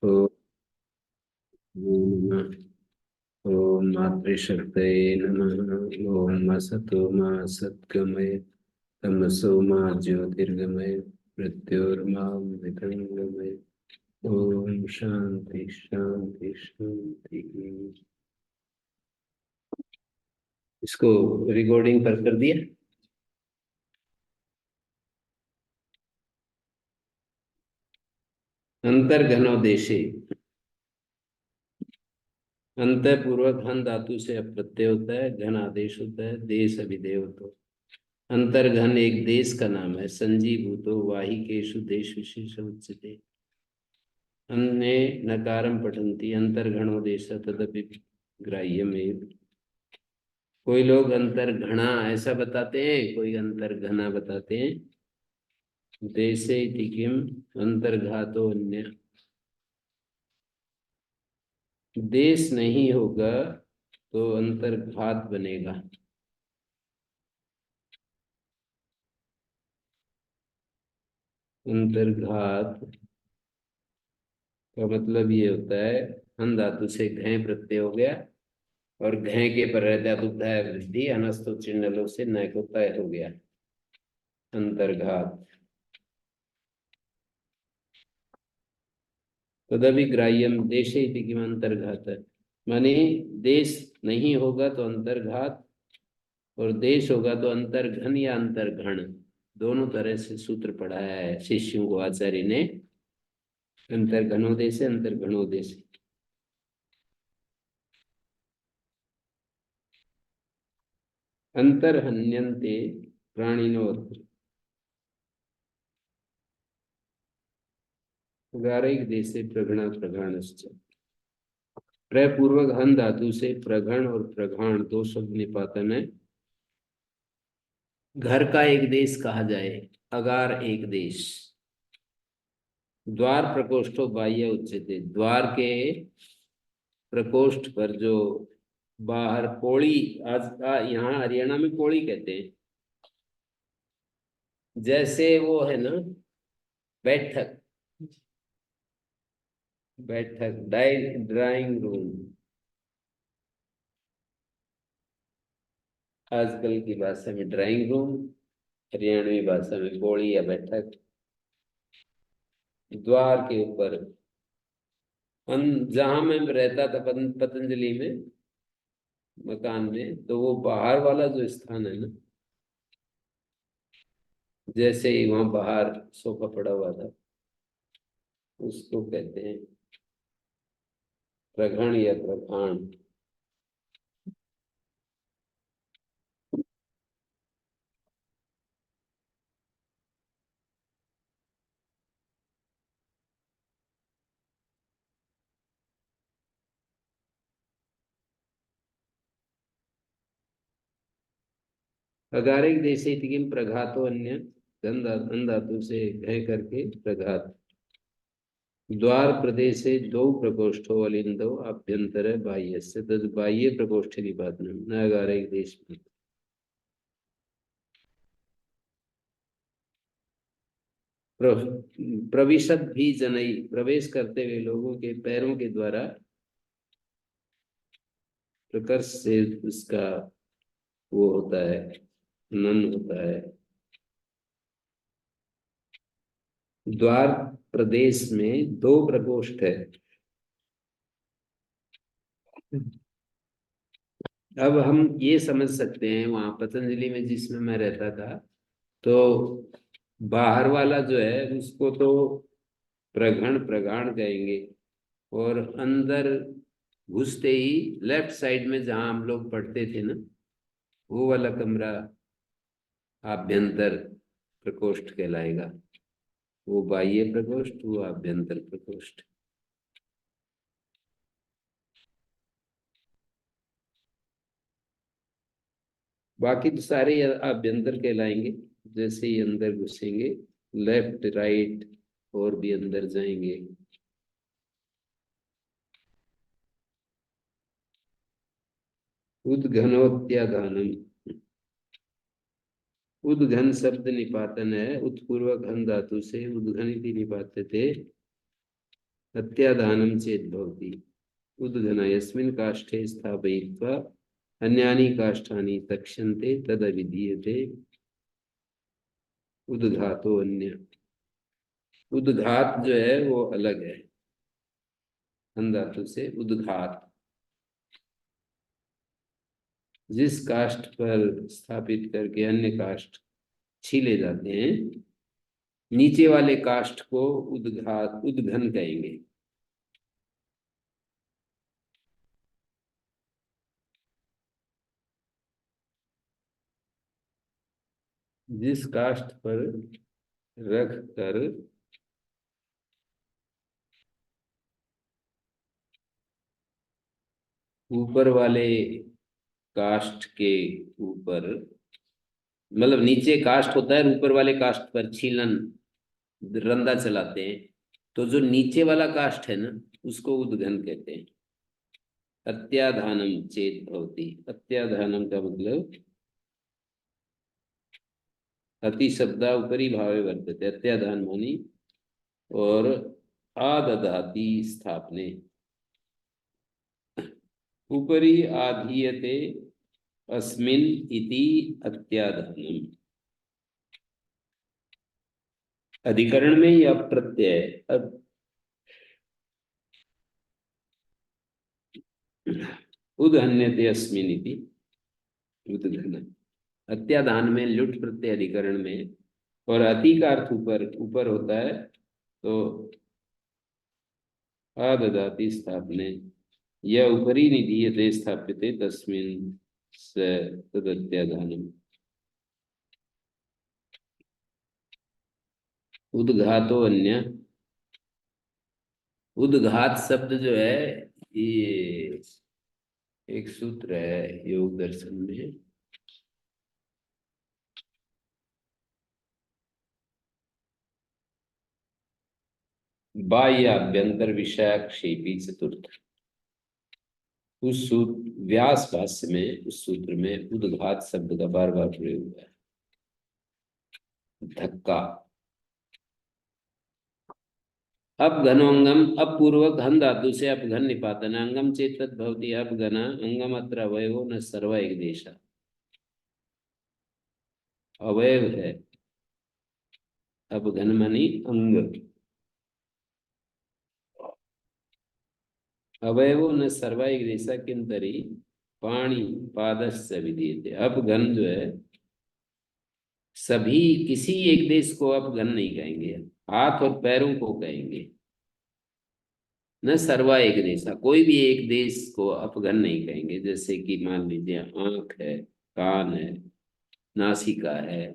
ओम ओम मातृशक्तये नमः। ओम असतो मा सद्गमय तमसो मा ज्योतिर्गमय मृत्योर्मामृतंगमय। ओम शांति शांति शांति। इसको रिकॉर्डिंग पर कर दिया। अंतर्घनोदेशे अंत पूर्वक घन धातु से अप्रत्यय होता है, घन आदेश होता है, देश अभिधेय होता है। अंतर्घन एक देश का नाम है। संजीभूतो वाहिकेषु देश विशेष उच्यते। अन्ये नकारम पठन्ति अंतर्घणो देश तदपि ग्राह्यमेव। कोई लोग अंतर्घणा ऐसा बताते हैं, कोई अंतर्घना बताते हैं। देशे इति किम अंतर्घातो अन्य। देश नहीं होगा तो अंतर्घात बनेगा। अंतर्घात का मतलब ये होता है, हन धातु से घय प्रत्यय हो गया और घय के पर धातुताय वृद्धि अनस्तो चिन्हलों से न को तय हो गया। अंतर्घात तदपि ग्राह्यम देशे इति किम अंतर्घात है, माने देश नहीं होगा तो अंतर्घात, और देश होगा तो अंतर्घन या अंतर्घण। दोनों तरह से सूत्र पढ़ाया है शिष्यों को आचार्य ने। अंतर्घनोदेश अंतर्घणोदेश। अंतर्हन्यन्ते प्राणिनो उदारिक देशे प्रगण प्रघाणश्च। प्रपूर्वक हन धातु से प्रगण और प्रघाण दो शब्द निपातन है। घर का एक देश कहा जाए, अगार एक देश। द्वार प्रकोष्ठो बाह्य उच्यते। द्वार के प्रकोष्ठ पर जो बाहर पौड़ी, आज का यहाँ हरियाणा में पौड़ी कहते हैं। जैसे वो है ना, बैठक, बैठक ड्राइंग रूम। आजकल की भाषा में ड्राइंग रूम, हरियाणवी भाषा में पौड़ी या बैठक। द्वार के ऊपर जहां मैं रहता था पतंजलि में, मकान में, तो वो बाहर वाला जो स्थान है ना, जैसे ही वहां बाहर सोफा पड़ा हुआ था, उसको कहते हैं प्रघण या प्रघाण। अगारिक देशे इति किम प्रघातो अन्य। धन धातु से घय करके प्रघात। द्वार प्रदेशे दो प्रकोष्ठो अलिंदो अभ्यंतर बाह्य से तद बाह्य प्रकोष्ठ निपातनम न अगारिक देश में। प्रविशद भी जनई, प्रवेश करते हुए लोगों के पैरों के द्वारा प्रकर्ष से उसका वो होता है, नन होता है। द्वार प्रदेश में दो प्रकोष्ठ है। अब हम ये समझ सकते हैं, वहां पतंजलि में जिसमें मैं रहता था, तो बाहर वाला जो है उसको तो प्रघण प्रगाण कहेंगे, और अंदर घुसते ही लेफ्ट साइड में जहां हम लोग पढ़ते थे ना, वो वाला कमरा आभ्यंतर प्रकोष्ठ कहलाएगा। वो बाह्य प्रकोष्ठ, वो आभ्यंतर प्रकोष्ठ। बाकी तो सारे आभ्यंतर कहलाएंगे। जैसे ही अंदर घुसेंगे, लेफ्ट राइट और भी अंदर जाएंगे। उद्घनोत्याघानम। उद्घन शब्द निपातन है। उत्पूर्वक घन धातु से उद्घनित निपाते थे। अत्याधानं चेत् भवति उद्घन यस्मिन् काष्ठे स्थापयित्वा अन्यानि काष्ठानि तक्ष्यन्ते तदभिधीयते उद्घातो अन्य। उद्घात जो है वो अलग है, हन धातु से उद्घात। जिस काष्ठ पर स्थापित करके अन्य काष्ठ छीले जाते हैं, नीचे वाले काष्ठ को उद्घात उद्घन कहेंगे। जिस काष्ठ पर रख कर ऊपर वाले काष्ठ के ऊपर, मतलब नीचे काष्ठ होता है, ऊपर वाले काष्ठ पर छीलन रंदा चलाते हैं, तो जो नीचे वाला काष्ठ है ना, उसको उद्घन कहते हैं। अत्याधानम चेत भवति, अत्याधानम का मतलब अति शब्दा उपरी भावे वर्तते, अत्याधान मानी और आदधाति स्थापने, उपरी आधीयते अस्मिन् इति अत्याधानम। अधिकरण में ही अप्रत्यय है। अब उदहन्यते अस्मिन् इति उद्घन, अत्याधान में लुट प्रत्यय अधिकरण में, और अति का अर्थ ऊपर ऊपर होता है, तो आददाति स्थापने, यह उपरी निधीयते स्थाप्यते तस्मिन् स तदत्याधानम। उद्घातो अन्य, उद्घात शब्द जो है ये एक सूत्र है योग दर्शन में। बाह्य अभ्यंतर विषयाक्षेपी चतुर्थ, उस सूत्र व्यास भाष्य में उस सूत्र में उद्घात शब्द का बार बार प्रयोग हुआ है। धक्का। अपघनोंगम, अपूर्वक घन धातु से अपघन निपातन, अंगम चेत भवति अपघन, अंगम अत्र अवयवो न सर्व एक देश, अवयव है, अपघन मानी अंग, अवयवो न सर्व एक देशा किंतरी पाणी पादस्य विधीयते। अपघन जो है सभी, किसी एक देश को अपघन नहीं कहेंगे, हाथ और पैरों को कहेंगे। न सर्वा एक देशा, कोई भी एक देश को अपघन नहीं कहेंगे। जैसे कि मान लीजिए आंख है, कान है, नासिका है,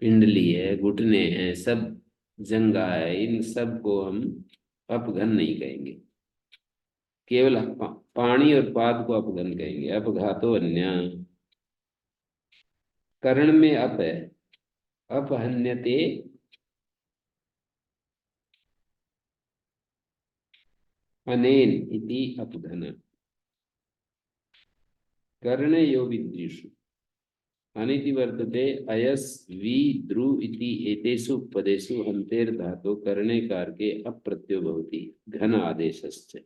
पिंडली है, घुटने हैं, सब जंगा है, इन सब को हम अपघन नहीं कहेंगे। केवल पाणी और पाद को अपघन कहेंगे। अपघातो अन्य, कर्ण में अप है, अपहन्यते अनेन इति अपघन, कर्ण यो विद्युषु अनिति वर्तते अयस वि द्रु इति एतेषु पदेषु हन्तेर धातो करणे कारके अप्रत्ययो भवति घन आदेशस्य।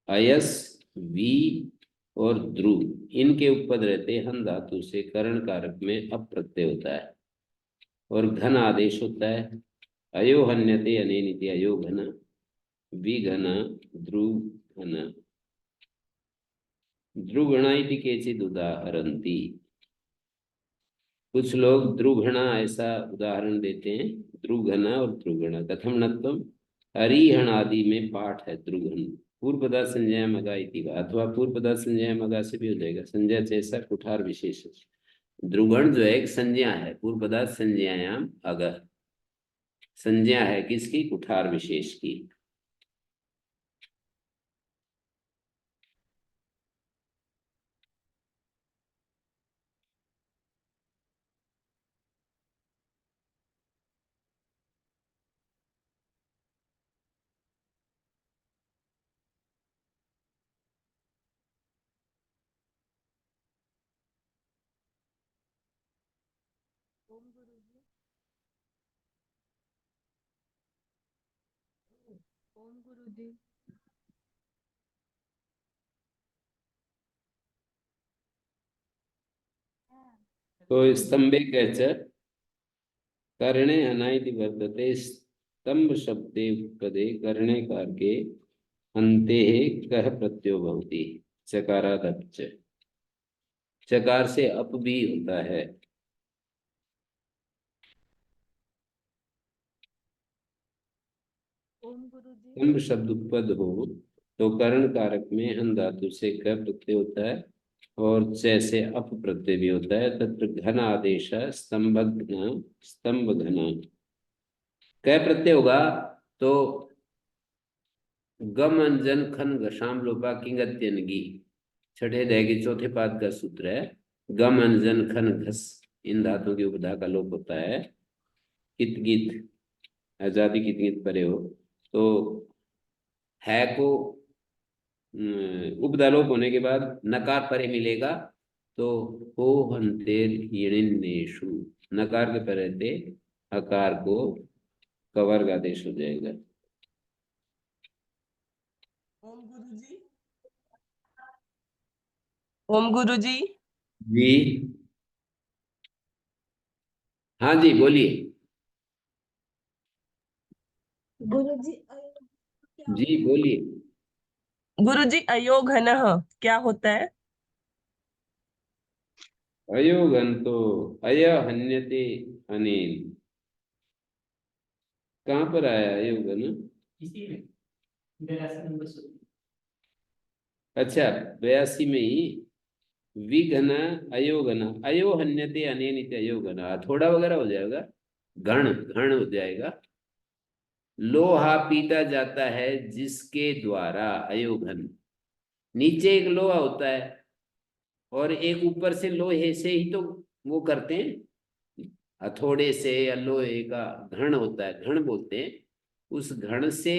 अयस वी और ध्रुव, इनके उपपद रहते हन धातु से कर्ण कारक में अप्रत्यय होता है और घन आदेश होता है। अयो हन्यते अनेनिति अयो घन, विघन, ध्रुव घन, ध्रुवगणा इति केचित् उदाहरन्ति। कुछ लोग ध्रुवघना ऐसा उदाहरण देते हैं, ध्रुवघना और ध्रुवगणा। कथम नत्वम, हरिहण आदि में पाठ है ध्रुवघन, पूर्व पदा संज्ञा मगा इति वा, अथवा पूर्व पदा संज्ञा मगा से भी हो जाएगा, संज्ञा जैसा कुठार विशेष। ध्रुवगण जो है एक संज्ञा है, पूर्व पदा संज्ञायाम अग, संज्ञा है किसकी, कुठार विशेष की। ओम गुरुजी। तो स्तंभे कैच कर्णे हनाइति वर्तते स्तंभ शब्दे पदे कर्णे कारके अन्ते कह प्रत्ययो भवति चकारात् अपच चकार से अप भी होता है। ओम गुरुजी। स्तंभ शब्द उपपद हो तो कर्ण कारक में हन धातु से क प्रत्यय होता है और च से अप प्रत्यय भी होता है। तत्र घन आदेश स्तंभघ्न स्तंभ घन क प्रत्यय होगा तो गम अंजन खन घशाम लोपा किंगत्यनगी छठे अध्याय के चौथे पाद का सूत्र है। गम अंजन खन घस इन धातुओं की उपधा का लोप होता है। कित गीत आजादी कित गीत परे हो तो है को उपधा लोप होने के बाद नकार परे मिलेगा तो हो हंतेर यणिन्नेषु नकार के परे थे अकार को कवर्ग आदेश हो जाएगा। ओम गुरुजी। ओम गुरुजी। जी हाँ जी बोलिए। गुरुजी जी बोलिए। गुरुजी अयोघनः क्या होता है? अयोगन तो अय हन्यते अनेन कहाँ पर आया अयोगन? अच्छा 82 में ही विघन अयोगन अयो हन्यते अनेन इति अयोगन थोड़ा वगैरह हो जाएगा घण घण हो जाएगा। लोहा पीटा जाता है जिसके द्वारा अयोघन नीचे एक लोहा होता है और एक ऊपर से लोहे से ही तो वो करते हैं हथौड़े से या लोहे का घण होता है घण बोलते हैं। उस घण से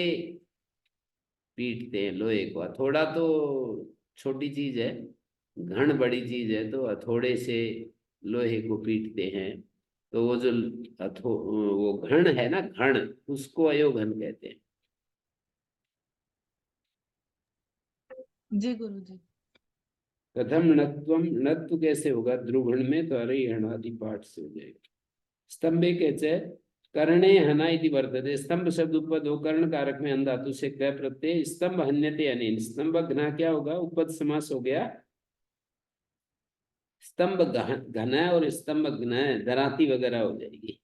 पीटते हैं लोहे को। हथौड़ा तो छोटी चीज है घण बड़ी चीज है तो हथौड़े से लोहे को पीटते हैं। तो वो जो वो घण है ना घण उसको अयोघन कहते हैं। जी गुरुजी। कथम णत्वम णत्व कैसे होगा ध्रुवण में तो अरे हणादि पाठ से हो जाएगा। स्तंभे कैसे कर्णे हना इति वर्तते स्तंभ शब्द उपपद हो कर्ण कारक में अन धातु से क प्रत्यय स्तंभ हन्यते अनेन स्तंभ घना क्या होगा उपपद समास हो गया। स्तंभ घन है और स्तंभ घन है दराती वगैरह हो जाएगी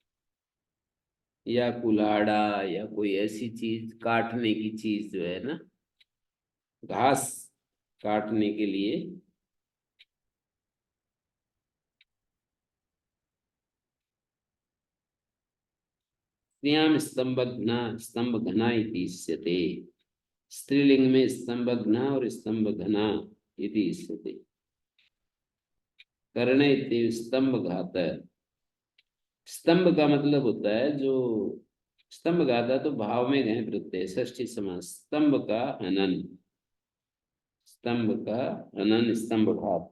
या कुल्हाड़ा या कोई ऐसी चीज काटने की चीज जो है ना घास काटने के लिए। स्त्रियां स्तंभ घना स्तंभ घना इति इष्यते स्त्रीलिंग में स्तंभ घना और स्तंभ घना इति इष्यते। कर्ण इति स्तंभ घात स्तंभ का मतलब होता है जो स्तंभ घाता तो भाव में गए प्रत्यय षष्ठी समास स्तंभ का हनन स्तंभ का हनन स्तंभ घात।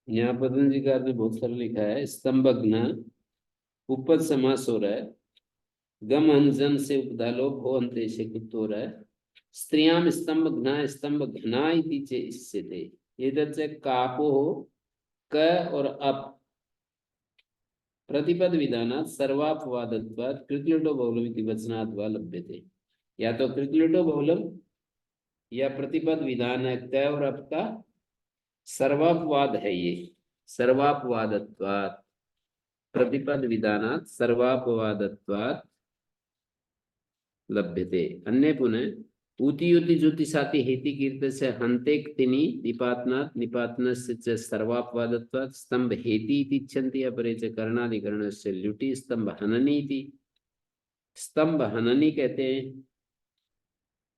यहाँ पतंजलि कार ने बहुत सारा लिखा है स्तंभग्न उपपद समास हो रहा है। गम अंजन से उपधा लोप हो अंते से कुत्त हो रहा है। स्त्रियाम स्तंभ घना स्तंभ घना इति चे इससे थे इधर से कापो हो क और अप प्रतिपद विधानात् सर्वापवादत्वात् कृक्लिटो बहुलम इति वचनात् वा लभ्यते। या तो कृक्लिटो बहुलम या प्रतिपद विधान है क और अप का सर्वापवाद है ये सर्वापवादत्वात् प्रतिपद विधानात् सर्वापवादत्वात् लभ्यते। अन्य पुनः उति उति ज्योतिषाति हेति कीर्त से हन्ते क्तिनि निपातनात् निपातनस्य च सर्वापवादत्वात् स्तंभ हेति इति इच्छन्ति अपरे च कर्णादिकरणस्य ल्युटि स्तंभ हननी इति स्तंभ हननी कहते हैं।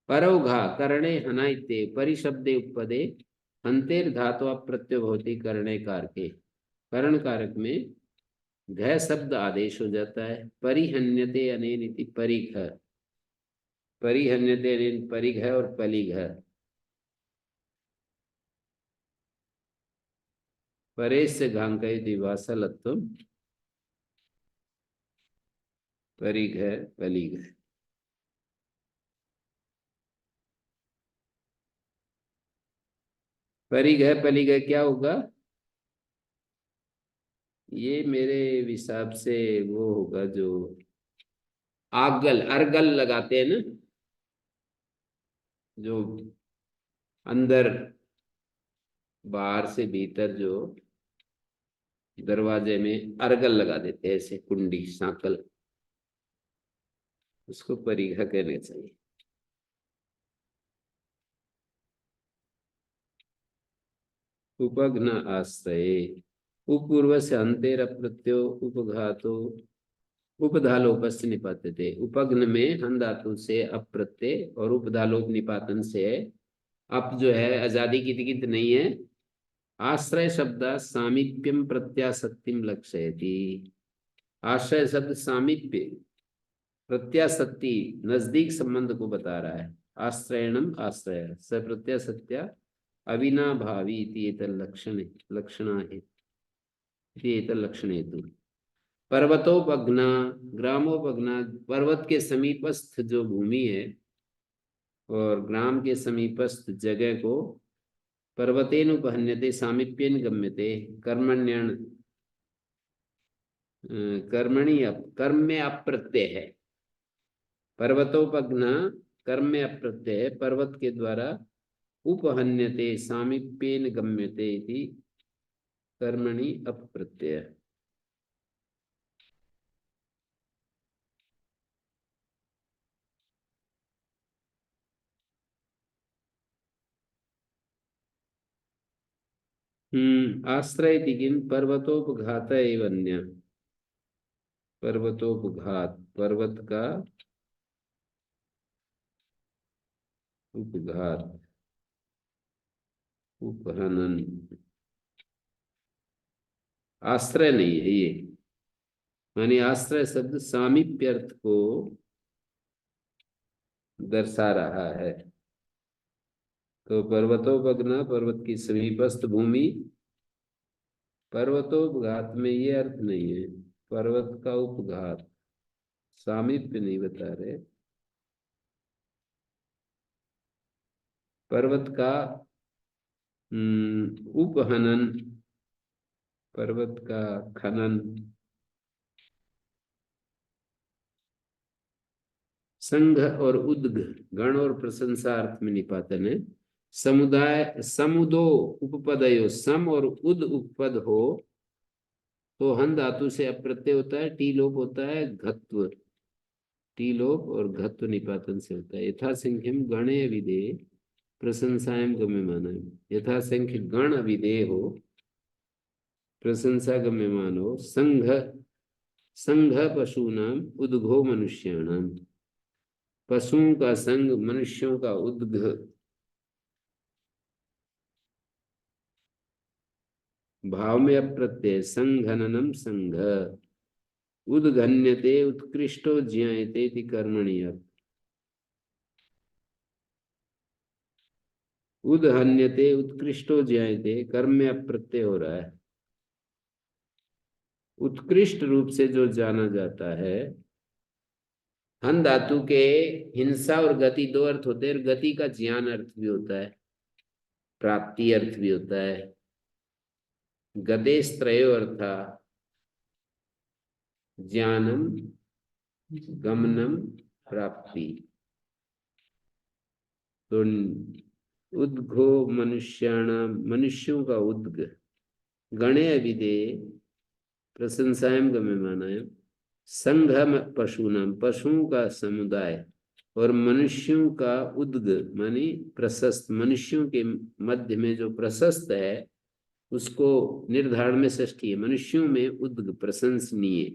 परौघा कर्णे हना इत्ते परिशब्दे उपपदे हंतेर धातु अप्रत्यय भवति करणे कारके, करण कारक में घ शब्द आदेश हो जाता है। परिहन्यते अनेन इति परिघ, परिहन्यते अनेन परिघ और पलिघ। परेश घांकयति वासलत्वम परिघ पलिघ। परिघ पलिघ क्या होगा? ये मेरे हिसाब से वो होगा जो आगल अर्गल लगाते हैं ना, जो अंदर बाहर से भीतर जो दरवाजे में अर्गल लगा देते हैं, ऐसे कुंडी सांकल, उसको परिघ कहना चाहिए। उपघ्न आश्रय, उपपूर्व से अंतेर अप्रत्यो उपघातो उपधालोपस्य निपाते थे। उपघ्न में हन धातु से अप्रत्यय और उपधालोप निपातन से अप जो है आजादी की नहीं है। आश्रय शब्द सामीप्यम प्रत्याशक्तिम लक्षयति। आश्रय शब्द सामीप्य प्रत्याशक्ति नजदीक संबंध को बता रहा है। आश्रयणम आश्रय स प्रत्याशक्त्या अविनाभावी इति एतल्लक्षण लक्षण हेतु। पर्वतोपघ्ना ग्रामोपघ्ना, पर्वत के समीपस्थ जो भूमि है और ग्राम के समीपस्थ जगह को पर्वतेनुपहन्यते सामीप्येन गम्यते। कर्मण्यन कर्मणि कर्म में अप्रत्यय है। पर्वतोपघ्ना कर्म में अप्रत्यय है, पर्वत के द्वारा उपहन्यते सामीप्येन गम्यते इति कर्मणि अप्रत्यय। आश्रय किम पर्वतोपघात एव अन्य। पर्वतोपघात पर्वत का उपघात उपहनन, आश्रय नहीं है ये, मानी आश्रय शब्द सामीप्य अर्थ को दर्शा रहा है। तो पर्वतोपघ्न पर्वत की समीपस्थ भूमि, पर्वतोपघात में ये अर्थ नहीं है। पर्वत का उपघात, सामीप्य नहीं बता रहे। पर्वत का उपहनन, पर्वत का खनन। संघ और उद्घ गण और प्रशंसा अर्थ में निपातन है। समुदाय समुदो उपपदयो, सम और उद उपपद हो तो हन धातु से अप्रत्यय होता है, टी लोप होता है, घत्व टी लोप और घत्व निपातन से होता है। यथासंख्यम गणे विधेय प्रशंसाएं गम्यमान, यथासंख्य गण अविधेय हो, प्रशंसा गम्यमान हो। संघ संघ पशूनाम उद्घो मनुष्याणाम, पशुओं का संग मनुष्यों का उद्घ। भाव में अप्रत्यय संघननम संघ, उद्घन्यते उत्कृष्टो ज्ञायते इति कर्मणि अर्थ। उद्हन्यते उत्कृष्टो ज्ञायते कर्म में अप्रत्यय हो रहा है। उत्कृष्ट रूप से जो जाना जाता है। हन धातु के हिंसा और गति दो अर्थ होते हैं, गति का ज्ञान अर्थ भी होता है, प्राप्ति अर्थ भी होता है। गदेस्त्रयो अर्था ज्ञानम गमनम प्राप्ति। तो उद्घो मनुष्याणाम, मनुष्यों का उद्घ, गणे अविधेय प्रशंसाएं गम्यमानाय, संघ पशुनाम पशुओं का समुदाय और मनुष्यों का उद्घ मानी प्रशस्त, मनुष्यों के मध्य में जो प्रशस्त है उसको निर्धारण में षष्ठी है। मनुष्यों में उद्घ प्रशंसनीय,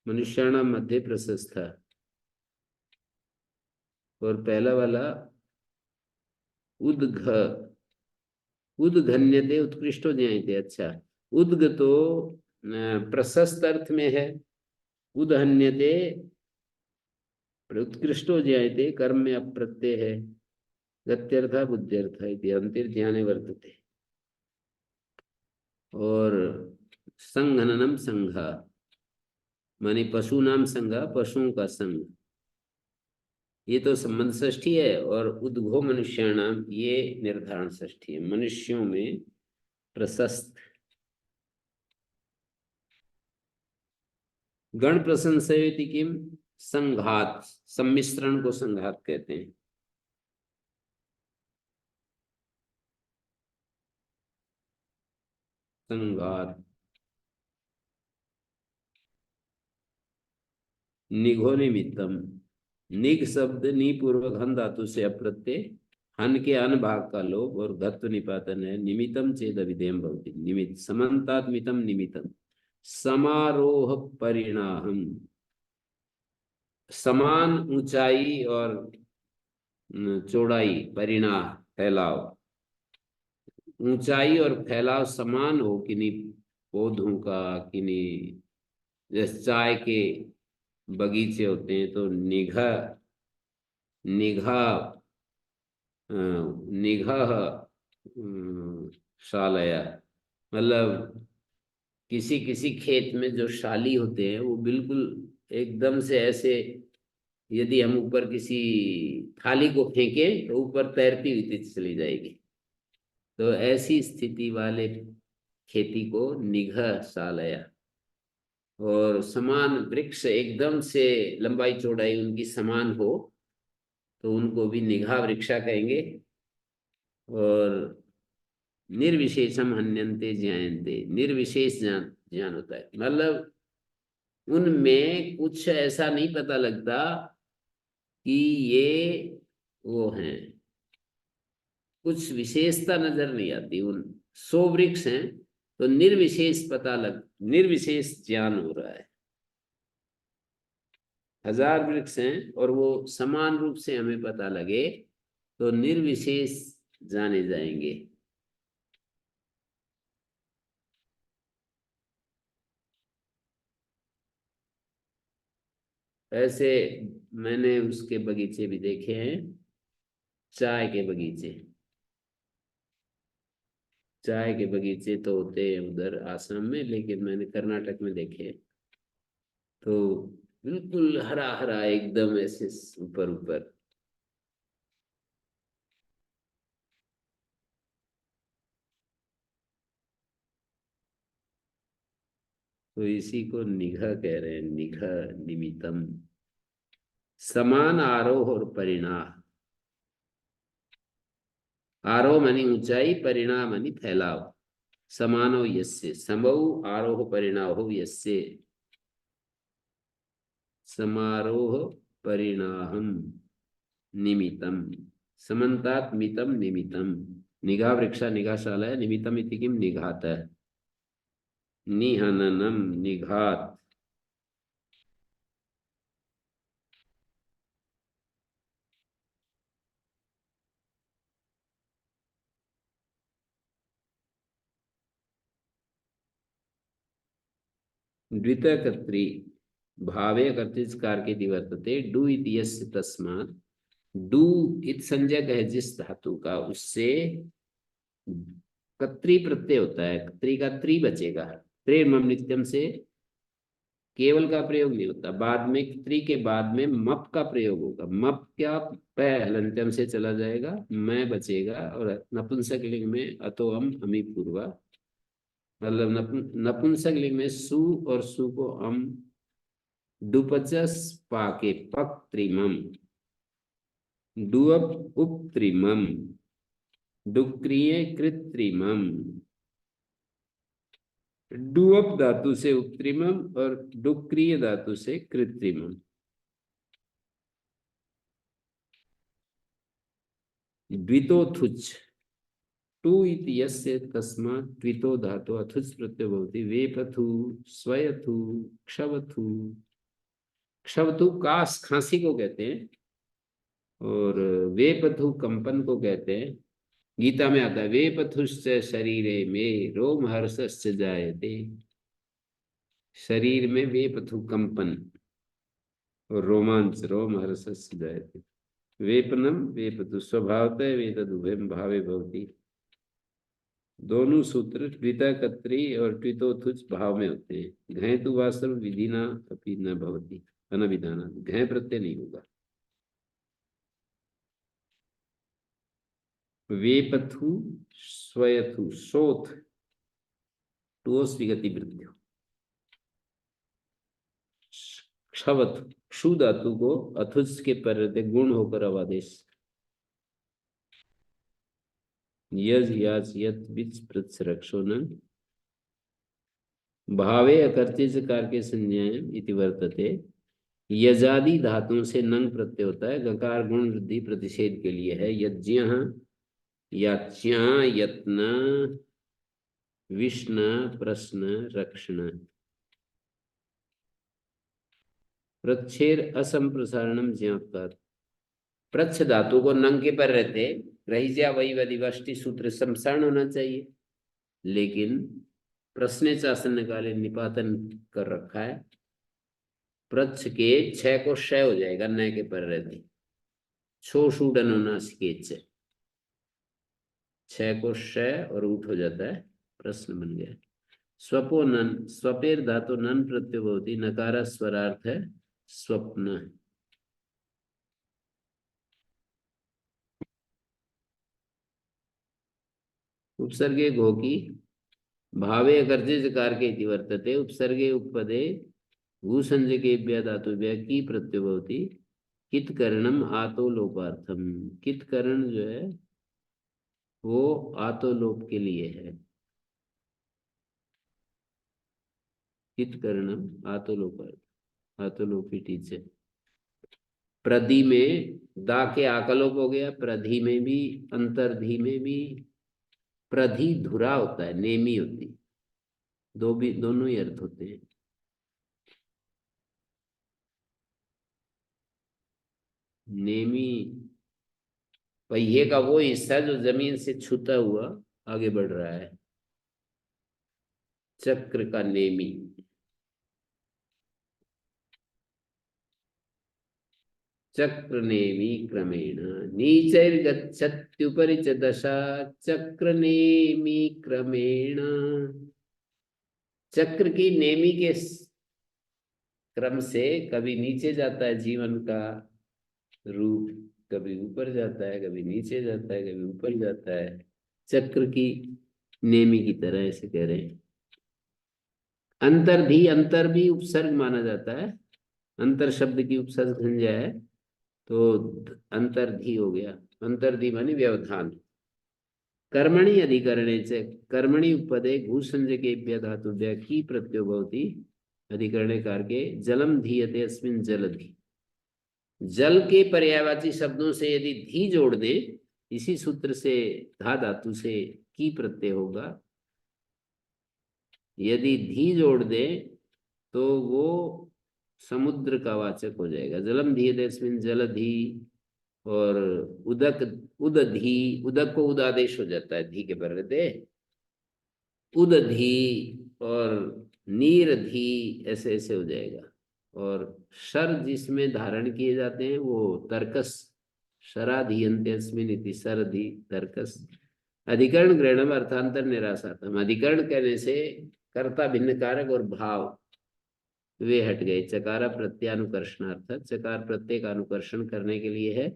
मनुष्याणाम मध्य प्रशस्त। और पहला वाला उद्घ, उद्घन्यते उत्कृष्टो ज्ञायते। अच्छा, उद्ग तो प्रशस्त अर्थ में है, उदहन्यते उत्कृष्टो ज्ञायते कर्म में अप्रत्यय है, गत्यर्थ बुद्ध्यर्थ इति अंतर्ध्याने वर्तते। और संघननम संघ माने पशु नाम संघ, पशुओं का संघ, ये तो संबंध षष्ठी है। और उद्घो मनुष्याणाम, ये निर्धारण षष्ठी है, मनुष्यों में प्रशस्त। गण प्रशंसयति किम, संघात, सम्मिश्रण को संघात कहते हैं। संघात। निघो निमित्तम, निघ शब्द नी पूर्वक हन धातु से अप्रत्यय, हन के अन भाग का लोप और धत्व निपातन है। निमित्तम चेद अभिधेयम भवति, निमित्त समन्तात्मितम निमित्तम, समारोह परिणाम, समान ऊंचाई और चौड़ाई, परिणाम फैलाव, ऊंचाई और फैलाव समान हो किन्हीं पौधों का, किन्हीं जैसे चाय के बगीचे होते हैं तो निघा, निघा निगाह शालया, मतलब किसी किसी खेत में जो शाली होते हैं वो बिल्कुल एकदम से ऐसे, यदि हम ऊपर किसी थाली को फेंकें तो ऊपर तैरती हुई चली जाएगी। तो ऐसी स्थिति वाले खेती को निगाह शालया। और समान वृक्ष एकदम से लंबाई चौड़ाई उनकी समान हो तो उनको भी निगाह वृक्षा कहेंगे। और निर्विशेषम हन्यन्ते ज्ञायन्ते, निर्विशेष ज्ञान, ज्ञान होता है मतलब उनमें कुछ ऐसा नहीं पता लगता कि ये वो हैं, कुछ विशेषता नजर नहीं आती। उन 100 वृक्ष हैं तो निर्विशेष पता लग, निर्विशेष ज्ञान हो रहा है। 1000 वृक्ष हैं और वो समान रूप से हमें पता लगे तो निर्विशेष जाने जाएंगे। ऐसे मैंने उसके बगीचे भी देखे हैं, चाय के बगीचे। चाय के बगीचे तो होते हैं उधर आसाम में, लेकिन मैंने कर्नाटक में देखे तो बिल्कुल हरा हरा एकदम ऐसे ऊपर ऊपर। तो इसी को निघा कह रहे हैं, निघा निमितम, समान आरोह और परिणाम। आरोह मानी ऊंचाई, परिणाम मानी फैलाव। समानो यस्य, समौ आरोह परिणाम यस्य, समारोह परिणाम निमितम, समन्तात मितम निमितम। निघा वृक्षा निघाशाला है, निमितम इति किम निघात है, निहननम निघात। द्वितकर्त्री भावे कर्तृकार के दिवर्तते, डू इति यस्य तस्मात्, डू इत संज्ञक है जिस धातु का, उससे कत्री प्रत्यय होता है, कत्री का त्री बचेगा। प्रेम नित्यम से केवल का प्रयोग नहीं होता, बाद में कत्री के बाद में मप का प्रयोग होगा। मप क्या हलंत्यम से चला जाएगा, मैं बचेगा। और नपुंसकलिंग में अतो हम अमी पूर्वा, मतलब नपुंसकलिंग में सु और सु को हम डुपचस पाके पक त्रिमम, डुअप उपत्रिमम, डुक्रिय कृत्रिमम। डुअप धातु से उपत्रिमम और डुक्रिय धातु से कृत्रिमम। द्वितोथुच, टू इति यस्य तस्मात् द्वितो धातु अथुच प्रत्यय भवति। वेपथु, स्वयथु, क्षवथु। क्षवथु कास खांसी को कहते हैं और वेपथु कंपन को कहते हैं। गीता में आता है वे पथुश्च शरीरे में रोम हर्षश्च जायते। शरीर में वे पथु कंपन और रोमांच, रोम हर्षश्च जायते। वेपनम वेपतु स्वभावतः वेतदुभयम भावे भवति। दोनों सूत्र ट्विता कत्री और ट्वितोथुच भाव में होते हैं। घय तो वास्तव विधिना अपि न भवति अनविधाना, घय प्रत्यय नहीं होगा। वेपथु स्वयथु सोथ टोस विगति वृद्धि। क्षवत क्षु धातु को अथुच के पर गुण होकर अवादेश। यज याच यत विच प्रत्स रक्षोन भावे अकर्तृ कारके संज्ञायम इति वर्तते। यजादि धातुओं से नंग प्रत्यय होता है। गकार गुण वृद्धि प्रतिषेध के लिए है। यज्ञ याच्या यत्न विष्ण प्रश्न रक्षण। प्रच्छेर असंप्रसारणम ज्ञापक। प्रच्छ धातु को नंग के पर रहते ग्रहिज्या वही वदिवष्टि सूत्र संसारण होना चाहिए, लेकिन प्रश्न चासन काले निपातन कर रखा है। प्रच्छ के छह को श हो जाएगा न के पर रहते। छो शूडन होना स्केच छह को श और उठ हो जाता है, प्रश्न बन गया। स्वपो नन स्वपेर धातु नन प्रत्यय होती नकारा स्वरार्थ है स्वप्न। उपसर्गे घोकी भावे अकर्तृ कारके इति वर्तते। उपसर्गे उपपदे भूसंज्ञकेभ्यः धातुभ्यः की प्रत्यय भवति। कित करणम आतो लोपार्थम। कित करण जो है वो आतो लोप के लिए है। कित करणम आतो लोपार्थ आतो लोपी टीचे। प्रधि में दा के आकलोप हो गया। प्रधि में भी अंतर्धि में भी प्रधि धुरा होता है, नेमी होती, दो भी दोनों ही अर्थ होते हैं। नेमी पहिए का वो हिस्सा जो जमीन से छूता हुआ आगे बढ़ रहा है, चक्र का नेमी। चक्र नेमी क्रमेण नीचैर्गच्छत्युपरि च दशा चक्र नेमी क्रमेण। चक्र की नेमी के क्रम से कभी नीचे जाता है जीवन का रूप, कभी ऊपर जाता है, कभी नीचे जाता है, कभी ऊपर जाता है। चक्र की नेमी की तरह ऐसे कह रहे हैं। अंतर्धी, अंतर भी उपसर्ग माना जाता है। अंतर शब्द की उपसर्ग संज्ञा है तो अंतर्धी हो गया। अंतर्धी मानी व्यवधान। कर्मणि अधिकरणे च कर्मणि उपपदे घूसंज्ञकेभ्यः धातुभ्यः की प्रत्ययो भवति। अधिकरणे कारके जलम धीयते अस्मिन् जलधि। जल के पर्यायवाची शब्दों से यदि धी जोड़ दे, इसी सूत्र से धा धातु से की प्रत्यय होगा। यदि धी जोड़ दे तो वो समुद्र का वाचक हो जाएगा। जलम धीयते अस्मिन् जलधि। और उदक उदधी, उदक को उदादेश हो जाता है धी के पर रहते। उदधी और नीरधी ऐसे ऐसे हो जाएगा। और शर जिसमें धारण किए जाते हैं वो तर्कस। शराधीयन्ते अस्मिन् इति शरधि तर्कस। अधिकरण ग्रहणम अर्थांतर निरासातम। अधिकरण कहने से कर्ता भिन्न कारक और भाव वे हट गए। चकारा प्रत्यानुकर्षणार्थ, चकार प्रत्यय का अनुकर्षण करने के लिए है।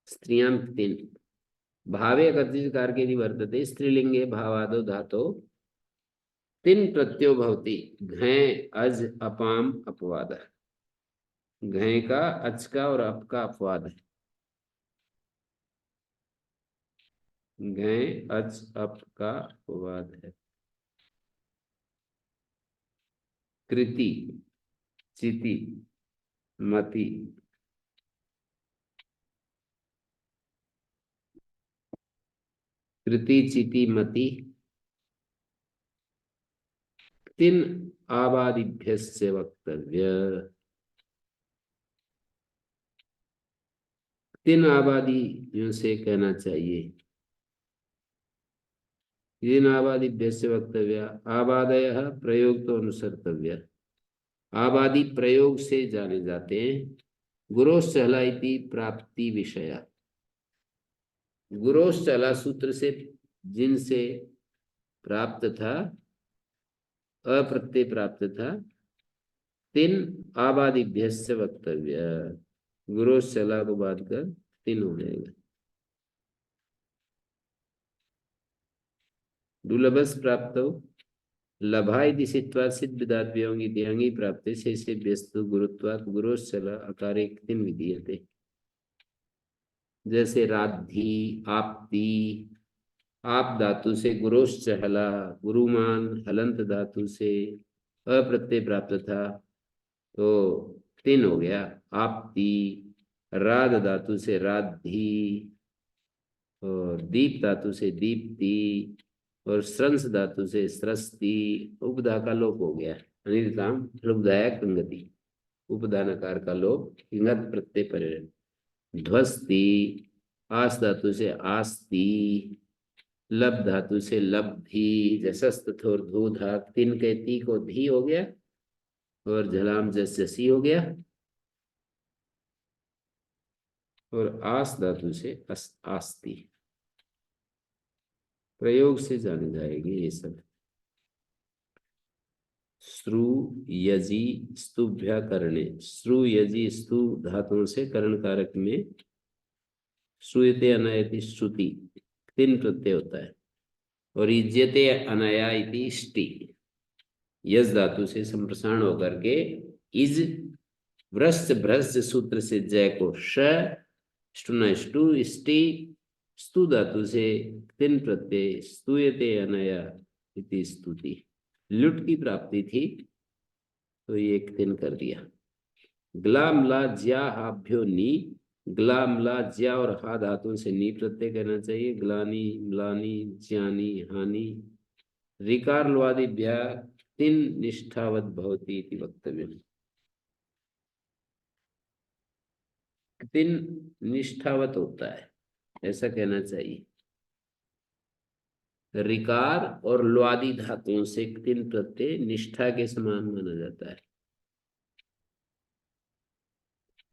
स्त्रियां तीन भावे अकर्तृ कारके यदि वर्तते स्त्रीलिंगे भावादो धातो तीन प्रत्ययो भवति। घय अज अपाम अपवाद। घय का अच का और अप का अपवाद है। घय अच अप का अपवाद है। कृति चिति मति। कृति चिति मति तीन आबादिभ्यस्य वक्तव्य। तीन आबादियों से कहना चाहिए। येन आबादिभ्यस्य वक्तव्य। आबादयः प्रयोग तो अनुसर्तव्य। आबादी प्रयोग से जाने जाते हैं। गुरोश्चला इति प्राप्ति विषय। गुरोश्चला सूत्र से जिनसे प्राप्त था, अप्रत्यय प्राप्त था, तिन आबादिभ्यस्य वक्तव्य। गुरोश्चला को बात कर तीन हो जाएगा। दुर्लभस प्राप्त लभा इति सित्वात् सिद्धिदाद्व्योंगी देहंगी प्राप्ते शेषे व्यस्तु गुरुत्वात् गुरोश्चला अकारे तिन विधीयते। जैसे राद्धि, आपती, आप धातु से गुरोश्चहला, गुरुमान हलंत धातु से अप्रत्यय प्राप्त था तो तीन हो गया आपती। राध धातु से राद्धि, और दीप धातु से दीप्ति, और स्रंस धातु से स्रस्ति। उपधा का लोप हो गया। अनिर्ताम लुब्धायक अंगति। उपधा नकार का लोप, इंगत प्रत्यय परिण। ध्वस्ति, आस धातु से आस्ति, लब धातु से लब्धि, जसस्त थोर धू धा, तीन के ती को धी हो गया, और झलाम जस जसी हो गया, और आस धातु से आस्ति। प्रयोग से जाने जाएंगे ये सब। श्रु यजी स्तुभ्य करणे। श्रु यजी स्तु धातुओं से कर्ण कारक में श्रूयते अनयति श्रुति तीन प्रत्यय होता है। और इज्यते अनया इति इष्टि, यज धातु से संप्रसारण होकर के इज व्रस्त भ्रस्त सूत्र से जय को श, ष्टु इष्टि, स्तु धातु से तीन प्रत्यय स्तूयते अनया इति स्तुति। लुट की प्राप्ति थी तो ये एक दिन कर दिया। ग्लाम ला ज्या हाभ्यो नी, ग्लाम ला ज्या और हा धातुओं से नी प्रत्यय करना चाहिए। ग्लानी, म्लानी, ज्यानी, हानि। ऋकार लुआदिभ्य तीन निष्ठावत भवति इति वक्तव्य। तीन निष्ठावत होता है ऐसा कहना चाहिए। ऋकार और लुआदि धातुओं से तीन प्रत्यय निष्ठा के समान माना जाता है।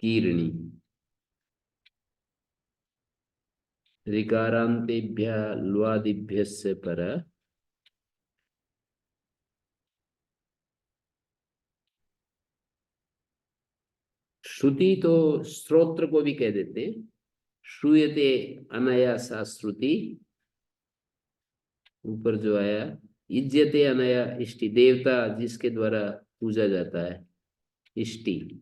कीर्णी, ऋकारांतेभ्य लुआदिभ्यस्य पर श्रुति तो स्त्रोत्र को भी कह देते हैं। श्रूयते अनया सा श्रुति, ऊपर जो आया। इज्जते अनया इष्टि, देवता जिसके द्वारा पूजा जाता है, इष्टि।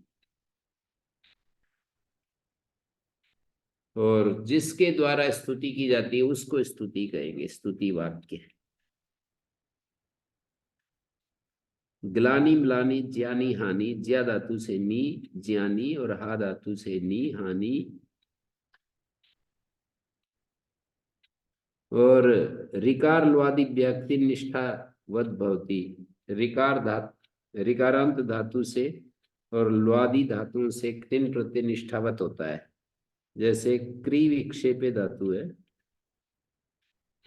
और जिसके द्वारा स्तुति की जाती है उसको स्तुति कहेंगे, स्तुति वाक्य। ग्लानी, म्लानी, ज्यानी, हानि। ज्या धातु से नी, ज्यानी, और हा धातु से नी, हानि। और ऋकार लुआदि व्यक्ति निष्ठावत भवति। ऋकारांत धातु से और लुआदि धातुओं से तीन प्रत्यय निष्ठावत होता है। जैसे क्री विक्षेपे धातु है,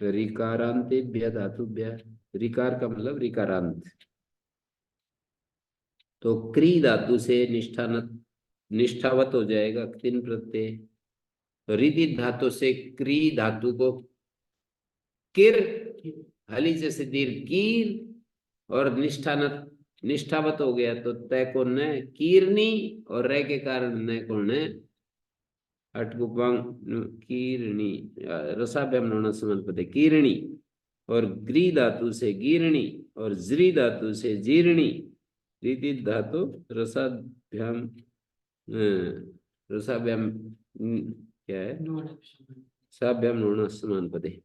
ऋकारांतेभ्य धातुभ्य, ऋकार का मतलब ऋकारांत। तो क्री धातु से निष्ठावत हो जाएगा तीन प्रत्यय। रिति धातु से क्री धातु को किर, हली जैसे दीर्घ कीर, और निष्ठावत हो गया तो तय को न कीर्णी, और रह के कारण न को न अटकुपांग कीर्णी, रसाभ्याम नोना समान पदे कीर्णी। और ग्री धातु से गिरणी, और ज्री धातु से जीर्णी। रीति धातु रसाभ्याम क्या है, साभ्याम नोना समान पदे।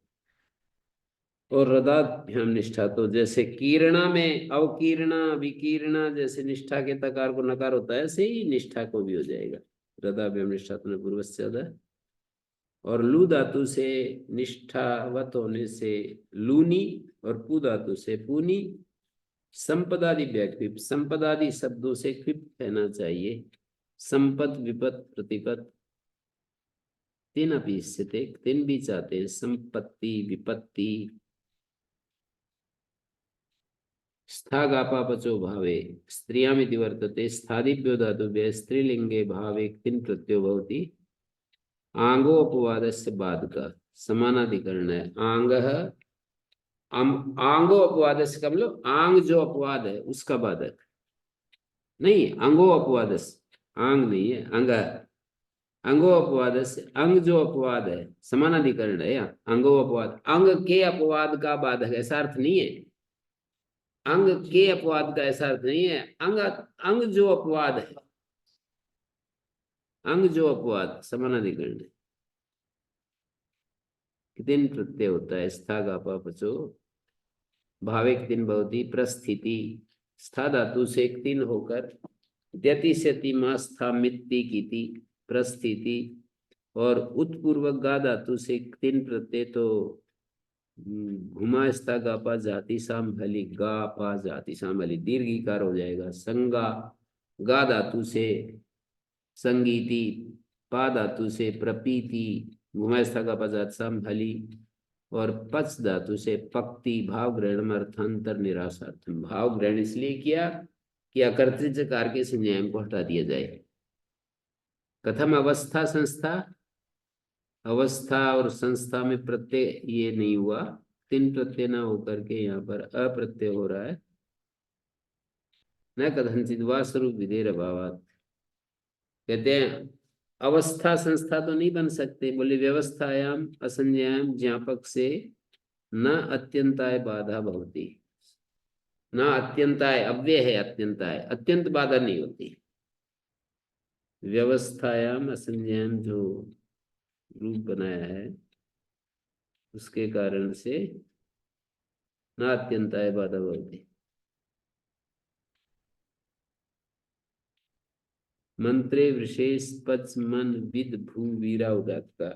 और रदाभ्याम निष्ठा, तो जैसे कीर्णा में अवकीर्णा, विकीर्णा, जैसे निष्ठा के तकार को नकार होता है, ऐसे ही निष्ठा को भी हो जाएगा। रदाभ्याम निष्ठा तो पूर्व से ज्यादा। और लू धातु से निष्ठावत होने से लूनी, और पू धातु से पूनी। संपदादि व्याक्विप, संपदादि शब्दों से क्विप कहना चाहिए। संपद, विपत, प्रतिपत तीन अपी स्थित, तीन भी चाहते हैं। संपत्ति, विपत्ति, स्थागापापचो भावे स्त्रियामिति वर्तते स्थादिभ्यो धातुभ्यः स्त्रीलिंगे भावे क्तिन् प्रत्ययो भवति आंगोपवादस्य बाधक समानाधिकरण है आंगः आंगो अपवादस्य का मतलब आंग जो अपवाद है उसका बाधक नहीं अंगो अपवादस्य आंग नहीं है अंग अंगो अपवादस्य अंग जो अपवाद है समानाधिकरण है या अंगो अपवाद अंग के अपवाद का बाधक ऐसा अर्थ नहीं है अंग के अपवाद का ऐसा अर्थ नहीं है अंग अंग जो अपवाद है अंग जो अपवाद समानाधिकरण है कितिन प्रत्यय होता है स्थागापापचो भाविक दिन भवती प्रस्थिति स्था धातु से तीन होकर द्यतिशति मास्था मित्ति की प्रस्थिति और उत्पूर्वक गा धातु से तीन प्रत्यय तो घुमा स्था गापा जाति साम हली गा पा जाति साम हली दीर्घिकार हो जाएगा संगा गा धातु से संगीति पा धातु से प्रपीति घुमा स्था गापा जाति साम हली और पच धातु से पक्ति भाव ग्रहण अर्थांतर निराशार्थम भाव ग्रहण इसलिए किया कि अकर्तृ कार के संज्ञान को हटा दिया जाए कथम अवस्था संस्था अवस्था और संस्था में प्रत्यय ये नहीं हुआ तीन प्रत्यय ना होकर के यहाँ पर अप्रत्यय हो रहा है न कथनचित वा स्वरूप विधेर अभावात कहते हैं अवस्था संस्था तो नहीं बन सकते बोले व्यवस्थायाम असंज्ञायाम ज्ञापक से न अत्यंताय बाधा भवती न अत्यंताय अव्यय है अत्यंताय अत्यंत बाधा नहीं होती व्यवस्थायाम असंज्ञायाम जो रूप बनाया है उसके कारण से न अत्यंताय बाधा भवती मंत्रे विशेष पच मन विद भू वीरा उदात्ता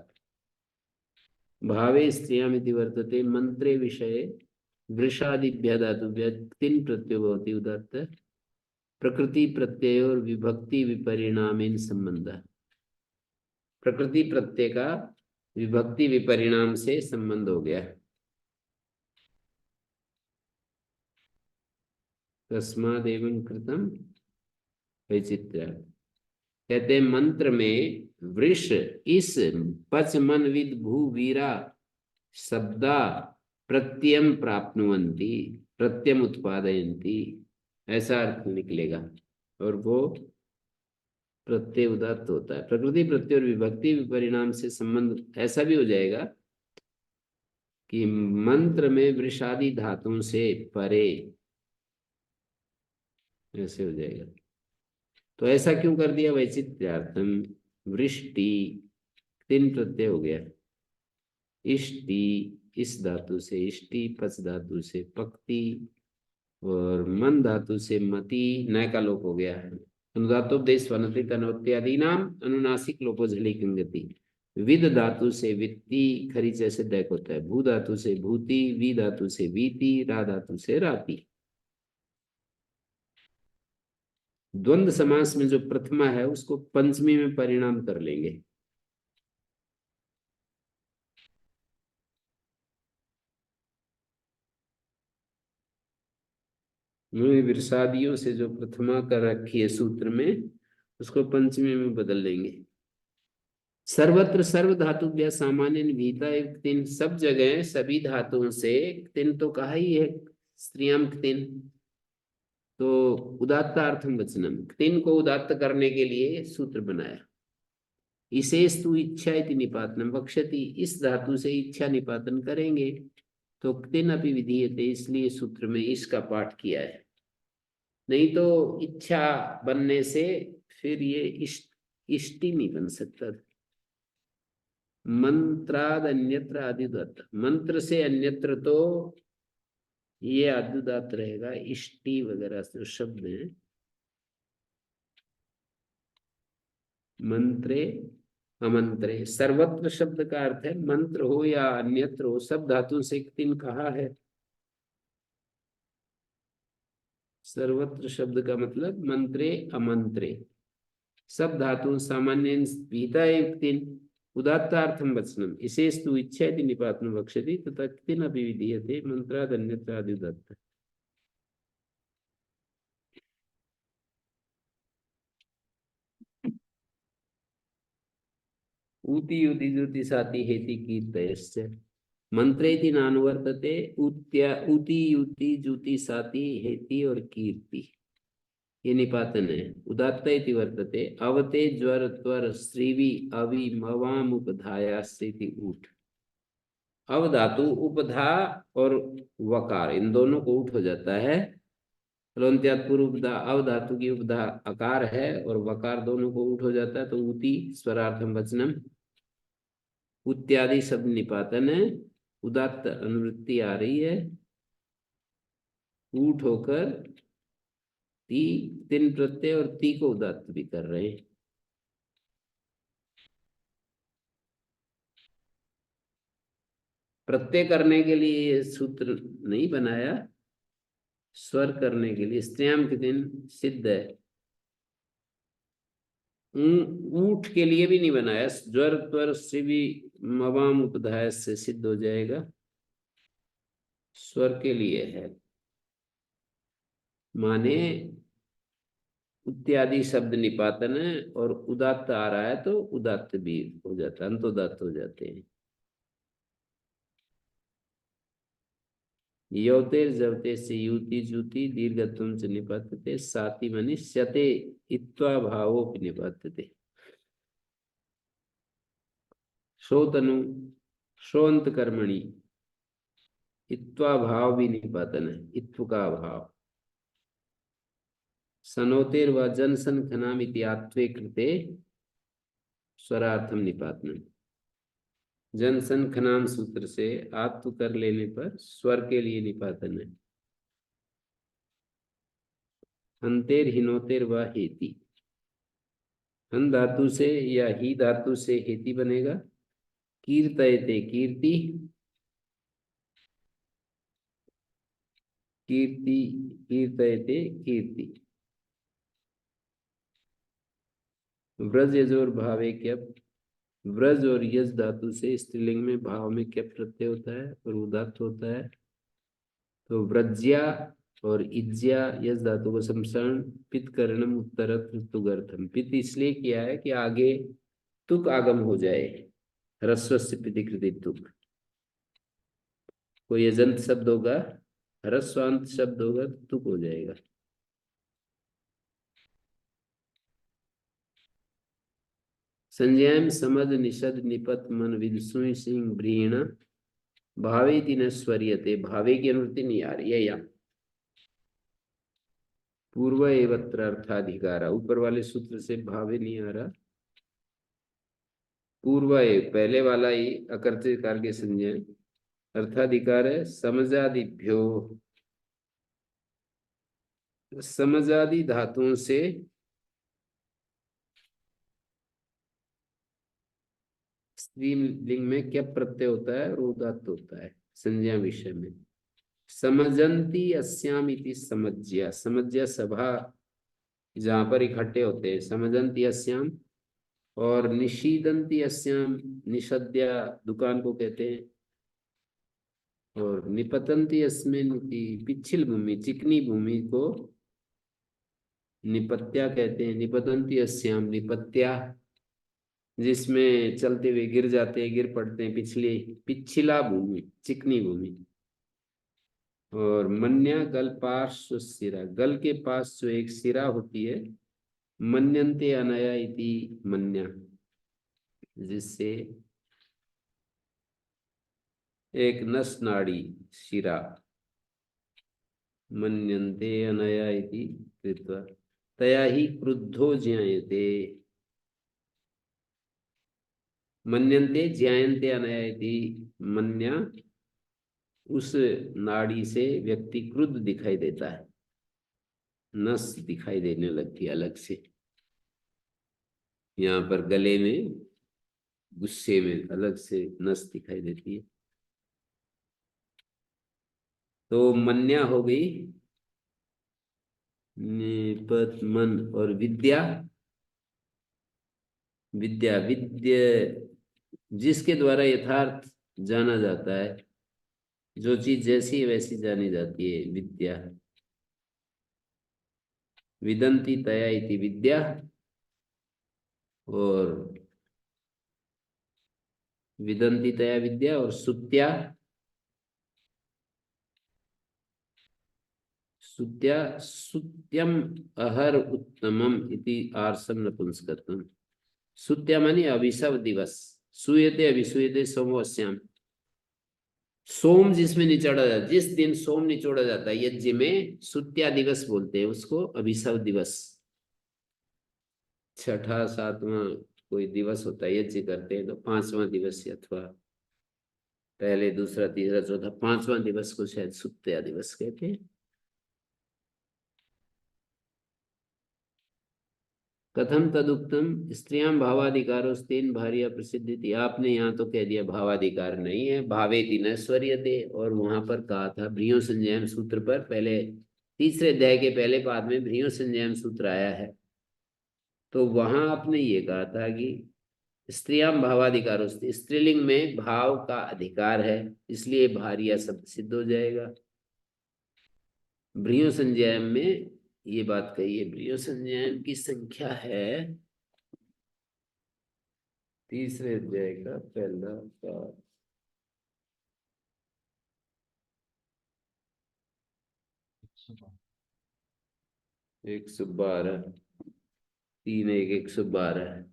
भावे स्त्रियामिति वर्तते मंत्रे विषये वृषादिभ्यः धातुभ्यः तीन प्रत्ययो भवति उदात्त प्रकृति प्रत्यय और विभक्ति विपरिणामेन संबंध प्रकृति प्रत्यय का विभक्ति विपरिणाम से संबंध हो गया तस्मादेवं कृतम वैचित्र्य कहते हैं मंत्र में वृष इस पच मन विद भू वीरा शब्दा प्रत्ययम प्राप्नुवन्ति प्रत्ययम उत्पादयन्ति ऐसा अर्थ निकलेगा और वो प्रत्यय उदात्त होता है प्रकृति प्रत्यय और विभक्ति विपरिणाम से संबंध ऐसा भी हो जाएगा कि मंत्र में वृषादि धातुओं से परे ऐसे हो जाएगा तो ऐसा क्यों कर दिया वैचित्र्यार्थम वृष्टि तीन प्रत्यय हो गया इष्टि इस धातु से इष्टि पच धातु से पक्ति और मन धातु से मति नय का लोप हो गया है अनुदातोपदेश स्वनति तनोत्यादि नाम अनुनासिक लोपो झली कंगति विद धातु से वित्ती खरी जैसे दैक होता है भू धातु से भूति वी धातु से वीति रा धातु से राति द्वंद्व समास में जो प्रथमा है उसको पंचमी में परिणाम कर लेंगे विरसादियों से जो प्रथमा कर रखी है सूत्र में उसको पंचमी में बदल लेंगे सर्वत्र सर्व धातु सामान्य विहिता तीन सब जगह सभी धातुओं से तीन तो कहा ही है स्त्रियाम तीन तो उदात्तार्थम वचनम तीन को उदात्त करने के लिए सूत्र बनाया इसेस्तु इच्छा इति निपातनम वक्ष्यति इस धातु से इच्छा निपातन करेंगे तो क्तिन अपि विधीयते इसलिए सूत्र में इसका पाठ किया है नहीं तो इच्छा बनने से फिर ये इष्टि नहीं बन सकता मंत्राद अन्यत्र आदिदत्त मंत्र से अन्यत्र तो ये आदिदात रहेगा इष्टि वगैरह जो शब्द है मंत्रे अमंत्रे सर्वत्र शब्द का अर्थ है मंत्र हो या अन्यत्र हो सब धातु से तीन कहा है सर्वत्र शब्द का मतलब मंत्रे अमंत्रे सब धातु सामान्य विहिता तीन उदात्तार्थम वचनम इसेस्तु इच्छा इति निपातनम वक्ष्यति तथा तीन अपि विधीयते मंत्राद अन्यत्र आदिदत्त ऊति युति जुति साति हेति कीर्तयश्च मंत्रेति नानुवर्तते ऊति युति जुति साति हेति और कीर्ति, ये निपातन है। उदात्त इति वर्तते अवते ज्वर त्वर श्रीवी अवि मवाम उपधायास्ति ऊठ। अव धातु उपधा और वकार इन दोनों को उठ हो जाता है। लोन्त्यात् पूर्व उपधा अव धातु की उपधा अकार है और वकार दोनों को उठ हो जाता है, तो ऊति स्वरार्थम वचनम इत्यादि शब्द निपातन है। उदात्त अनुवृत्ति आ रही है, ऊठ होकर ती तीन प्रत्यय और ती को उदात्त भी कर रहे हैं। प्रत्यय करने के लिए ये सूत्र नहीं बनाया, स्वर करने के लिए स्त्रियाम के दिन सिद्ध है। ऊठ के लिए भी नहीं बनाया, ज्वर त्वर श्रीवी मवाम उपधाय से सिद्ध हो जाएगा, स्वर के लिए है। माने इत्यादि शब्द निपातन है और उदात्त आ रहा है तो उदात्त भी हो जाता है, अंतोदात्त हो जाते हैं। यौतेर जवते से युति जुति दीर्घत्वम च निपातते साति मनिष्यते इत्वा भावोपि निपातते। श्रोतनु श्रोंत कर्मणि इत्वा भाव भी निपातन है, इत्व का भाव। सनोतेर व जनसन खनाम इति आत्वे कृते स्वरार्थम निपातन। जनसन खनाम सूत्र से आत्व कर लेने पर स्वर के लिए निपातन है। हंतेर हिनोतेर व हेति, हन धातु से या ही धातु से हेति बनेगा। कीर्तयते कीर्ति, कीर्ति कीर्तयते कीर्ति। व्रज यजोर भावे क्यप, व्रज और यज धातु से स्त्रीलिंग में भाव में क्यप प्रत्यय होता है और उदात्त होता है, तो व्रज्या और इज्या यज धातु को समसरण पित करणम उत्तर तुगर्थम। पित इसलिए किया है कि आगे तुक आगम हो जाए, ह्रस्व से पितिकृति तुक। कोई यजंत शब्द होगा, ह्रस्वांत शब्द होगा तो तुक हो जाएगा। संज्ञाम समद निषद निपत मन विदुषुई सिंह ब्रीण भावे दिन स्वरियते, भावे की अनुवृत्ति नहीं आ रही है यहाँ। पूर्व एवत्र अर्थाधिकार, ऊपर वाले सूत्र से भावे नहीं आ रहा। पूर्व पहले वाला ही अकर्तृकार के संज्ञा, अर्थाधिकार है समझादिभ्यो, समझादि धातुओं से स्त्रीलिंग में क्या प्रत्यय होता है और उदात्त होता है संज्ञा विषय में। समझंती अस्याम इति समज्या, समज्या सभा जहां पर इकट्ठे होते हैं, समझंती अस्याम। और निशीदंती अस्याम, निषद्या दुकान को कहते हैं। और निपतंती अस्मिन पिछिल भूमि चिकनी भूमि को निपत्या कहते हैं। निपतंती अस्याम निपत्या, जिसमें चलते हुए गिर जाते हैं, गिर पड़ते हैं, पिछिला भूमि चिकनी भूमि। और मन्या गल पार्श्व सिरा, गल के पास जो एक सिरा होती है, मन्यन्ते अनया इति मन्या, जिससे एक नस नाड़ी शिरा, मन्यन्ते अनया इति कृत्वा तया ही क्रुद्धो ज्ञायते। मन्यन्ते ज्ञायन्ते अनया इति मन्या, उस नाड़ी से व्यक्ति क्रुद्ध दिखाई देता है, नस दिखाई देने लगती है अलग से। यहाँ पर गले में गुस्से में अलग से नस दिखाई देती है। तो मन्या हो गई निपत मन, और विद्या, विद्या विद्य जिसके द्वारा यथार्थ जाना जाता है, जो चीज जैसी है वैसी जानी जाती है, विद्या। विदंती तया इति विद्या, और विदन्ति तया विद्या, और सुत्या सुत्या सुत्यम अहर उत्तमम इति आर्षम नपुंसकत्वम। सुत्या मानी अभिशव दिवस, सूयते अभिसूयते सोमवस्याम। सोम जिसमें निचोड़ा जाता है, जिस दिन सोम निचोड़ा जाता है यज्ञ में, सुत्या दिवस बोलते हैं उसको, अभिशव दिवस। छठा सातवां कोई दिवस होता है यज्ञ करते हैं तो पांचवा दिवस, अथवा पहले दूसरा तीसरा चौथा पांचवा दिवस को शायद सुत्या दिवस कहते हैं। कथम तदुक्तम स्त्रियां भावाधिकारोस्तेन भार्या प्रसिद्धि। आपने यहाँ तो कह दिया भावाधिकार नहीं है, भावेति न स्वर्यते, और वहां पर कहा था भ्रियो संजयन सूत्र पर, पहले तीसरे अध्याय के पहले पाद में भ्रियो संजयन सूत्र आया है, तो वहां आपने ये कहा था कि स्त्रियां भावाधिकारोस्ते, स्त्रीलिंग में भाव का अधिकार है, इसलिए भार्या शब्द सिद्ध हो जाएगा। भ्रियो संज्ञा में ये बात कही है। भ्रियो संज्ञा की संख्या है तीसरे अध्याय का पहला पाद, 112, 3 1 112 है।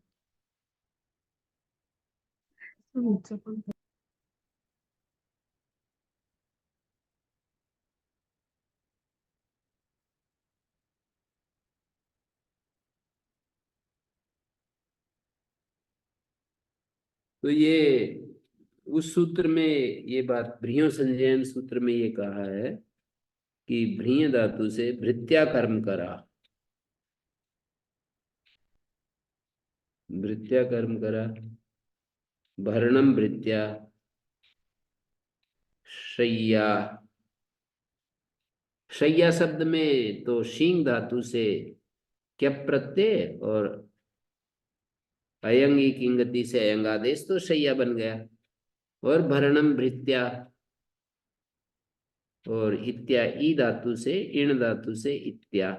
तो ये उस सूत्र में ये बात, भ्रियो संजयन सूत्र में ये कहा है कि भ्रिय धातु से भृत्या कर्म करा, भृत्या कर्म करा, भरणम भृत्या, शय्या। शय्या शब्द में तो शींग धातु से क्यप प्रत्यय और अयंगी किंगति से अयंगादेश, तो शय्या बन गया। और भरणम भृत्या, और इत्या ई धातु से इण धातु से इत्या।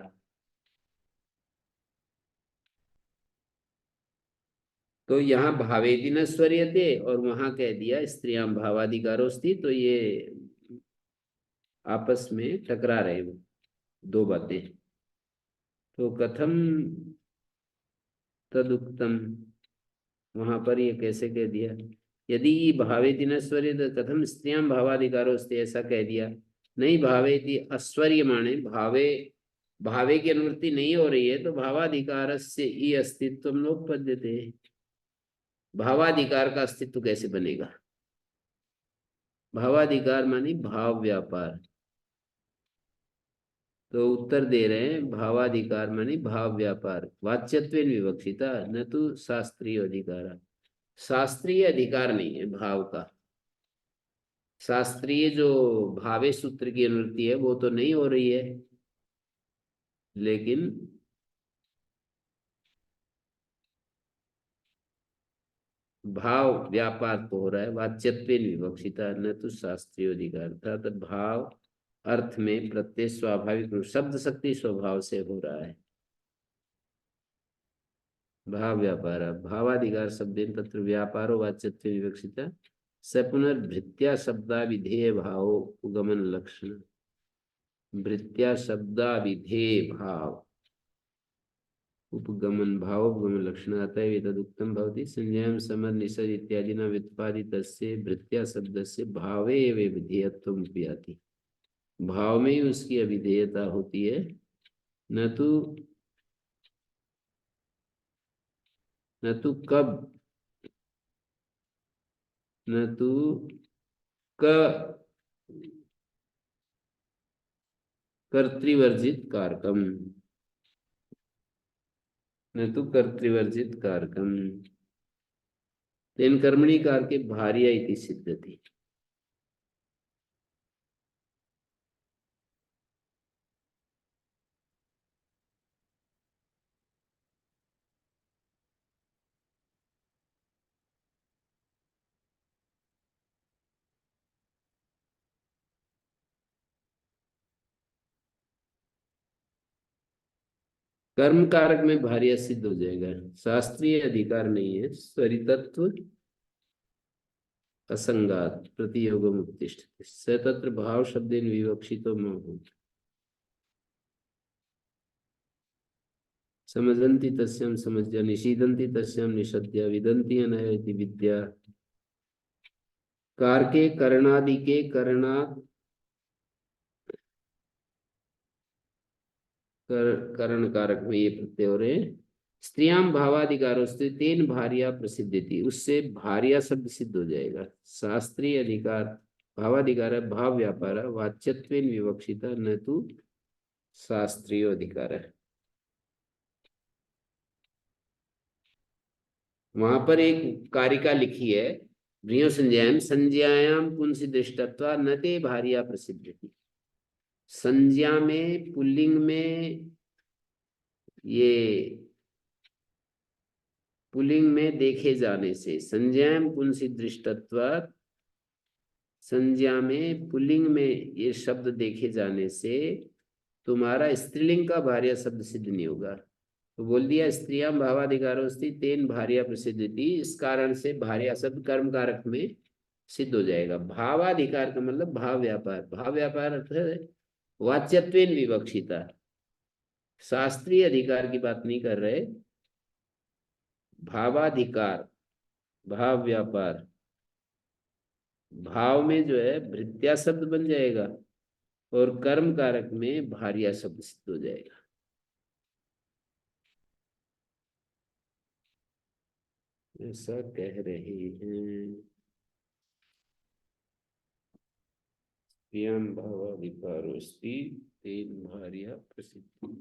तो यहाँ भावेति न स्वर्यते और वहां कह दिया स्त्रियां भावाधिकारोस्ति, तो ये आपस में टकरा रहे वो दो बातें। तो कथम तदुक्तम, वहां पर ये कैसे कह दिया, यदि भावेति न स्वर्यते कथम स्त्रियां भावाधिकारोस्ति, ऐसा कह दिया। नहीं, भावेति अस्वर्य माने भावे, भावे की अनुवृत्ति नहीं हो रही है, तो भावाधिकार से ही अस्तित्व नोपद्यते, भावाधिकार का अस्तित्व कैसे बनेगा। भावाधिकार मानी भाव व्यापार, तो उत्तर दे रहे हैं भावाधिकार मानी भाव व्यापार, वाच्यत्वेन विवक्षिता न तो शास्त्रीय अधिकार। शास्त्रीय अधिकार नहीं है भाव का, शास्त्रीय जो भावे सूत्र की अनुवृत्ति है वो तो नहीं हो रही है, लेकिन भाव व्यापार तो हो रहा है। वाच्यत्वेन विवक्षिता न तो शास्त्रीय अधिकार, अर्थात भाव अर्थ में प्रत्यय स्वाभाविक रूप शब्द शक्ति स्वभाव से हो रहा है। भाव व्यापार भावाधिकार शब्देन तत्र व्यापारो वाच्यत्वे विवक्षिता स पुनर्भृत्या शब्दा विधेय भाव उगमन लक्षण। भृत्या शब्दा विधेय भाव उपगमन भाव उपगमन लक्षण, अतएव एतदुक्तम भवति संज्ञां समर निषद इत्यादि न व्युत्पादितस्य भृत्या शब्दस्य भावे एव विधेयत्वम् उपयाति। भाव में ही उसकी अविधेयता होती है, न तो कब, न तो क कर्तृवर्जित कारकम, न तो कर्तृवर्जित कारकम तेन कर्मणि कार के भार्या इति सिद्धति। कर्म कारक में भार्य सिद्ध हो जाएगा, शास्त्रीय अधिकार नहीं है। स्वरितत्व असंगात प्रतियोगम उत्तिष्ठति स तत्र भाव शब्देन विवक्षितो भूत् समझन्ति तस्यां समझ्य निषीदन्ति तस्यां निषद्य विदन्ति अनया इति विद्या कारके करणादि के करणात् करण कारक में ये प्रत्यय हो रहे हैं। स्त्रियां भावाधिकारों से तेन भार्या प्रसिद्धि उससे भार्या शब्द सिद्ध हो जाएगा। शास्त्रीय अधिकार भावाधिकार है, भाव व्यापार वाच्यत्वेन विवक्षिता न तो शास्त्रीय अधिकार है। वहां पर एक कारिका लिखी है व्रियो संज्ञायाम संज्ञायाम पुंसी दृष्टत्वा न ते भार्या प्रसिद्धि। संज्ञा में पुल्लिंग में ये पुल्लिंग में देखे जाने से संज्ञायाम पुंसी दृष्टत्वात् संज्ञा में पुल्लिंग में ये शब्द देखे जाने से तुम्हारा स्त्रीलिंग का भार्या शब्द सिद्ध नहीं होगा। तो बोल दिया स्त्रियां भावाधिकारोस्ति तेन भार्या प्रसिद्धि, इस कारण से भार्या शब्द कर्म कारक में सिद्ध हो जाएगा। भावाधिकार का मतलब भाव व्यापार, भाव व्यापार अर्थ है वाच्यत्वेन विवक्षिता। शास्त्रीय अधिकार की बात नहीं कर रहे, भावाधिकार भाव व्यापार, भाव में जो है भृत्या शब्द बन जाएगा और कर्म कारक में भार्या शब्द सिद्ध हो जाएगा। ऐसा कह रहे हैं। स्त्रियां भावाधिकारोस्ति तेन भार्या प्रसिद्धि।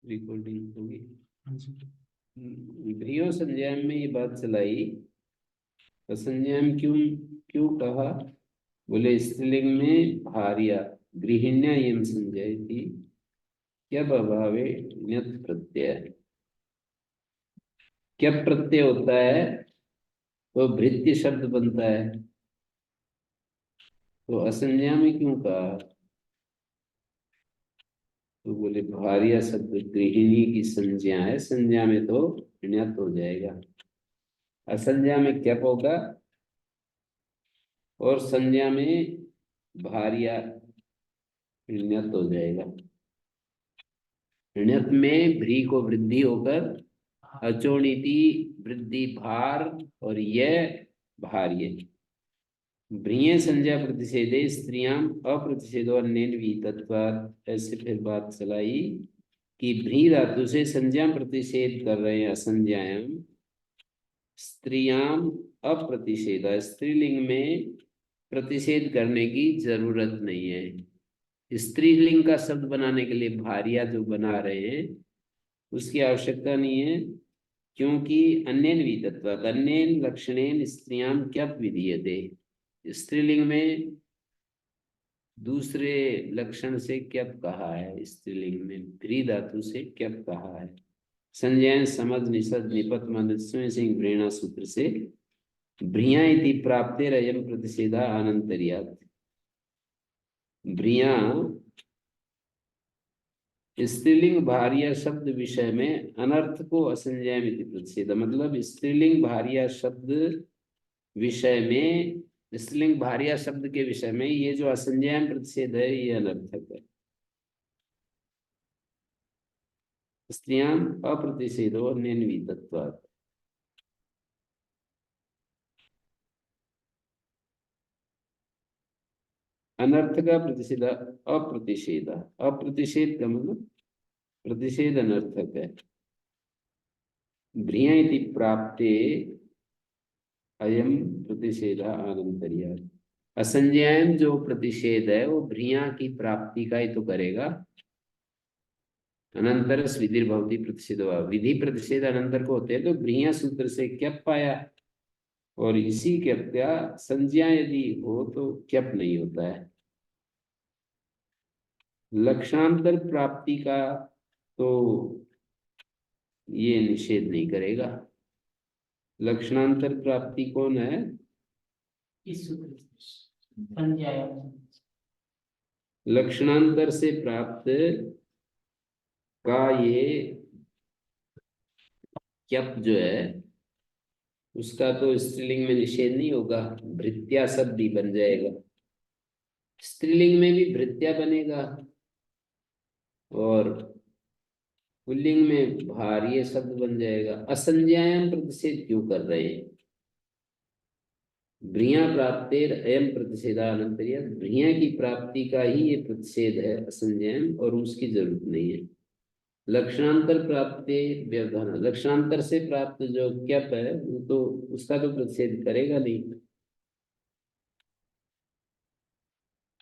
रिकॉर्डिंग होगी। ब्रियो संज्ञान में ये बात चलाई, संज्ञान क्यों क्यों कहा? बोले स्त्रीलिंग में भार्या गृहिण्या यम संजयति क्या अभावे ण्यत् प्रत्यय। क्या प्रत्यय होता है तो भृत्य शब्द बनता है, तो असंज्ञा में क्यों कहा? तो बोले भार्या शब्द गृहिणी की संज्ञा है, संज्ञा में तो ण्यत् हो जाएगा, असंज्ञा में क्या होगा और संज्ञा में भार्या ण्यत् हो जाएगा। ण्यत् में भ्री को वृद्धि होकर अचोणिति वृद्धि भार और यह भार्य। भ्रिय संज्ञा प्रतिषेधे स्त्रियाम अप्रतिषेधो अन्येन विहितत्वात्। ऐसे फिर बात चलाई कि भ्री धातु से संज्ञा प्रतिषेध कर रहे हैं असंज्ञायाम, स्त्रियाम अप्रतिषेध, स्त्रीलिंग में प्रतिषेध करने की जरूरत नहीं है। स्त्रीलिंग का शब्द बनाने के लिए भारिया जो बना रहे हैं उसकी आवश्यकता नहीं है, क्योंकि अन्येन विहितत्वात्, अन्येन लक्षणेन स्त्रियाम क्यप विधीयते। स्त्रीलिंग में दूसरे लक्षण से क्यप कहा है, स्त्रीलिंग में भ्री धातु से क्यप कहा है। संज्ञान समझ निषद निपत मनुष्य सिंह प्रेरणा सूत्र से भ्रिया इति प्राप्तेरयम प्रतिषेधा अनंतर्यात्। भ्रिया स्त्रीलिंग भार्या शब्द विषय में अनर्थ को असंज्ञाम इति प्रतिषेध, मतलब स्त्रीलिंग भार्या शब्द विषय में, स्त्रीलिंग भार्या शब्द के विषय में ये जो असंज्ञान प्रतिषेध है ये अनर्थक है। स्त्रियां अप्रतिषेधो अन्यन्वितत्वात्। अनर्थ का प्रतिषेध अप्रतिषेध, अप्रतिषेध का मतलब प्रतिषेध अनर्थक है। भ्रिया इति प्राप्ते अयम प्रतिषेध अनंतर्यात्। असंज्ञान जो प्रतिषेध है वो भ्रिया की प्राप्ति का ही तो करेगा। अनंतर विधि भवती प्रतिषेध, विधि प्रतिषेध अनंतर को होते हैं, तो भ्रिया सूत्र से क्यप पाया, और इसी क्यप का संज्ञा यदि हो तो क्यप नहीं होता है। लक्षणांतर प्राप्ति का तो ये निषेध नहीं करेगा। लक्षणांतर प्राप्ति कौन है? इस संज्ञा लक्षणांतर से प्राप्त का ये क्यप जो है उसका तो स्त्रीलिंग में निषेध नहीं होगा, भृत्या शब्द ही बन जाएगा। स्त्रीलिंग में भी भृत्या बनेगा और पुल्लिंग में भार्य शब्द बन जाएगा। असंज्ञायाम प्रतिषेध क्यों कर रहे हैं? भ्रिया प्राप्तेर अयम प्रतिषेधा अनंतर्या, भ्रिया की प्राप्ति का ही ये प्रतिषेध है असंज्ञान, और उसकी जरूरत नहीं है। लक्षणांतर प्राप्ति व्यवधान, लक्षणांतर से प्राप्त जो क्यप है वो तो उसका तो प्रतिषेध करेगा नहीं।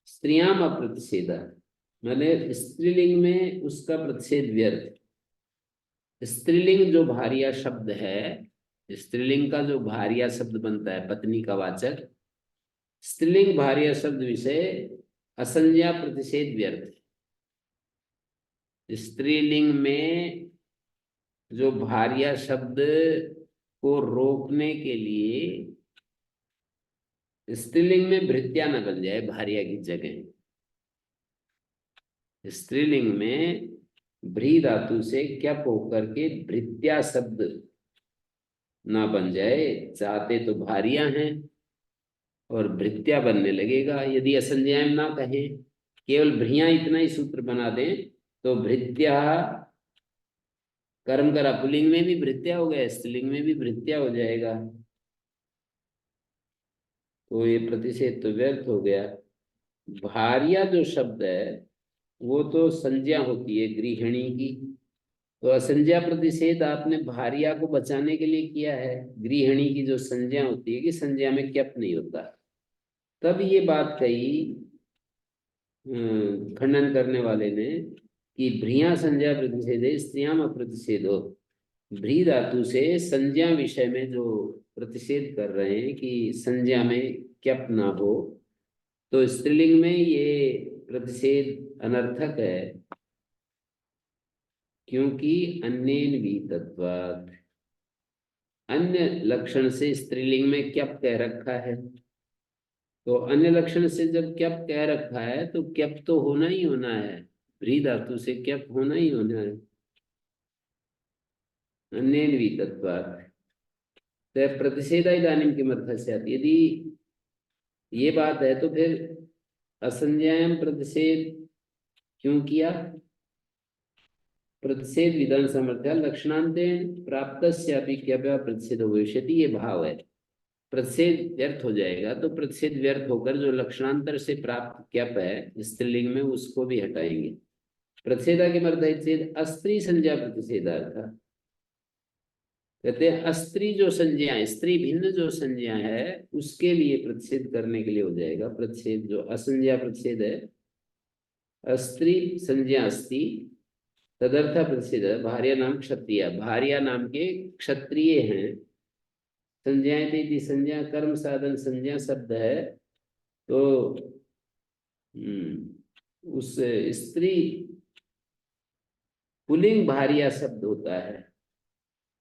स्त्रियाम अप्रतिषेधा, मतलब स्त्रीलिंग में उसका प्रतिषेध व्यर्थ। स्त्रीलिंग जो भार्या शब्द है, स्त्रीलिंग का जो भार्या शब्द बनता है पत्नी का वाचक, स्त्रीलिंग भार्या शब्द विषय असंज्ञा प्रतिषेध व्यर्थ। स्त्रीलिंग में जो भार्या शब्द को रोकने के लिए स्त्रीलिंग में भृत्या न बन जाए भार्या की जगह, स्त्रीलिंग में भ्री धातु से क्यप होकर के भृत्या शब्द ना बन जाए। चाहते तो भार्या हैं और भृत्या बनने लगेगा। यदि असंज्ञान ना कहें, केवल भ्रिया इतना ही सूत्र बना दें तो भृत्या कर्म करा, पुल्लिंग में भी भृत्या हो गया, स्त्रीलिंग में भी भृत्या हो जाएगा, तो ये प्रतिषेध तो व्यर्थ हो गया। भार्या जो शब्द है वो तो संज्ञा होती है गृहिणी की, तो असंज्ञा प्रतिषेध आपने भार्या को बचाने के लिए किया है। गृहिणी की जो संज्ञा होती है कि संज्ञा में क्यप नहीं होता, तब ये बात कही खंडन करने वाले ने कि भ्रिया संज्ञा प्रतिषेधे स्त्रियाम अप्रतिषेधो। भ्री धातु से संज्ञा विषय में जो प्रतिषेध कर रहे हैं कि संज्ञा में क्यप ना हो, तो स्त्रीलिंग में ये प्रतिषेध अनर्थक है, क्योंकि अन्येन विहितत्वात्, अन्य लक्षण से स्त्रीलिंग में क्यप कह रखा है। तो अन्य लक्षण से जब क्यप कह रखा है तो क्यप तो होना ही होना है, भ्री धातु से क्यप होना ही होना है। अन्येन विहितत्वात् तो प्रतिषेधा इदानीं किमर्थः स्यात्, यदि ये बात है तो फिर असंज्ञायाम प्रतिषेध क्यों किया? प्रतिषेध विधान समर्थ्या लक्षणांतेन प्राप्तस्यापि क्यपा प्रतिषेधो भविष्यति, ये भाव है। प्रतिषेध व्यर्थ हो जाएगा तो प्रतिषेध व्यर्थ होकर जो लक्षणांतर से प्राप्त क्यप है स्त्रीलिंग में उसको भी हटाएंगे। प्रतिषेधा के मर्द अस्त्री संज्ञा प्रतिषेधार्थ, कहते हैं अस्त्री जो संज्ञा है, स्त्री भिन्न जो संज्ञा है उसके लिए प्रतिषेध करने के लिए हो जाएगा। प्रतिषेध जो असंज्ञा प्रतिषेध है, अस्त्री संज्ञा अस्ति तदर्थ प्रतिषेध है। भार्या नाम क्षत्रिय, भार्या नाम के क्षत्रिय हैं। संज्ञाएं थी, संज्ञा कर्म साधन संज्ञा शब्द है, तो उस स्त्री पुलिंग भार्या शब्द होता है।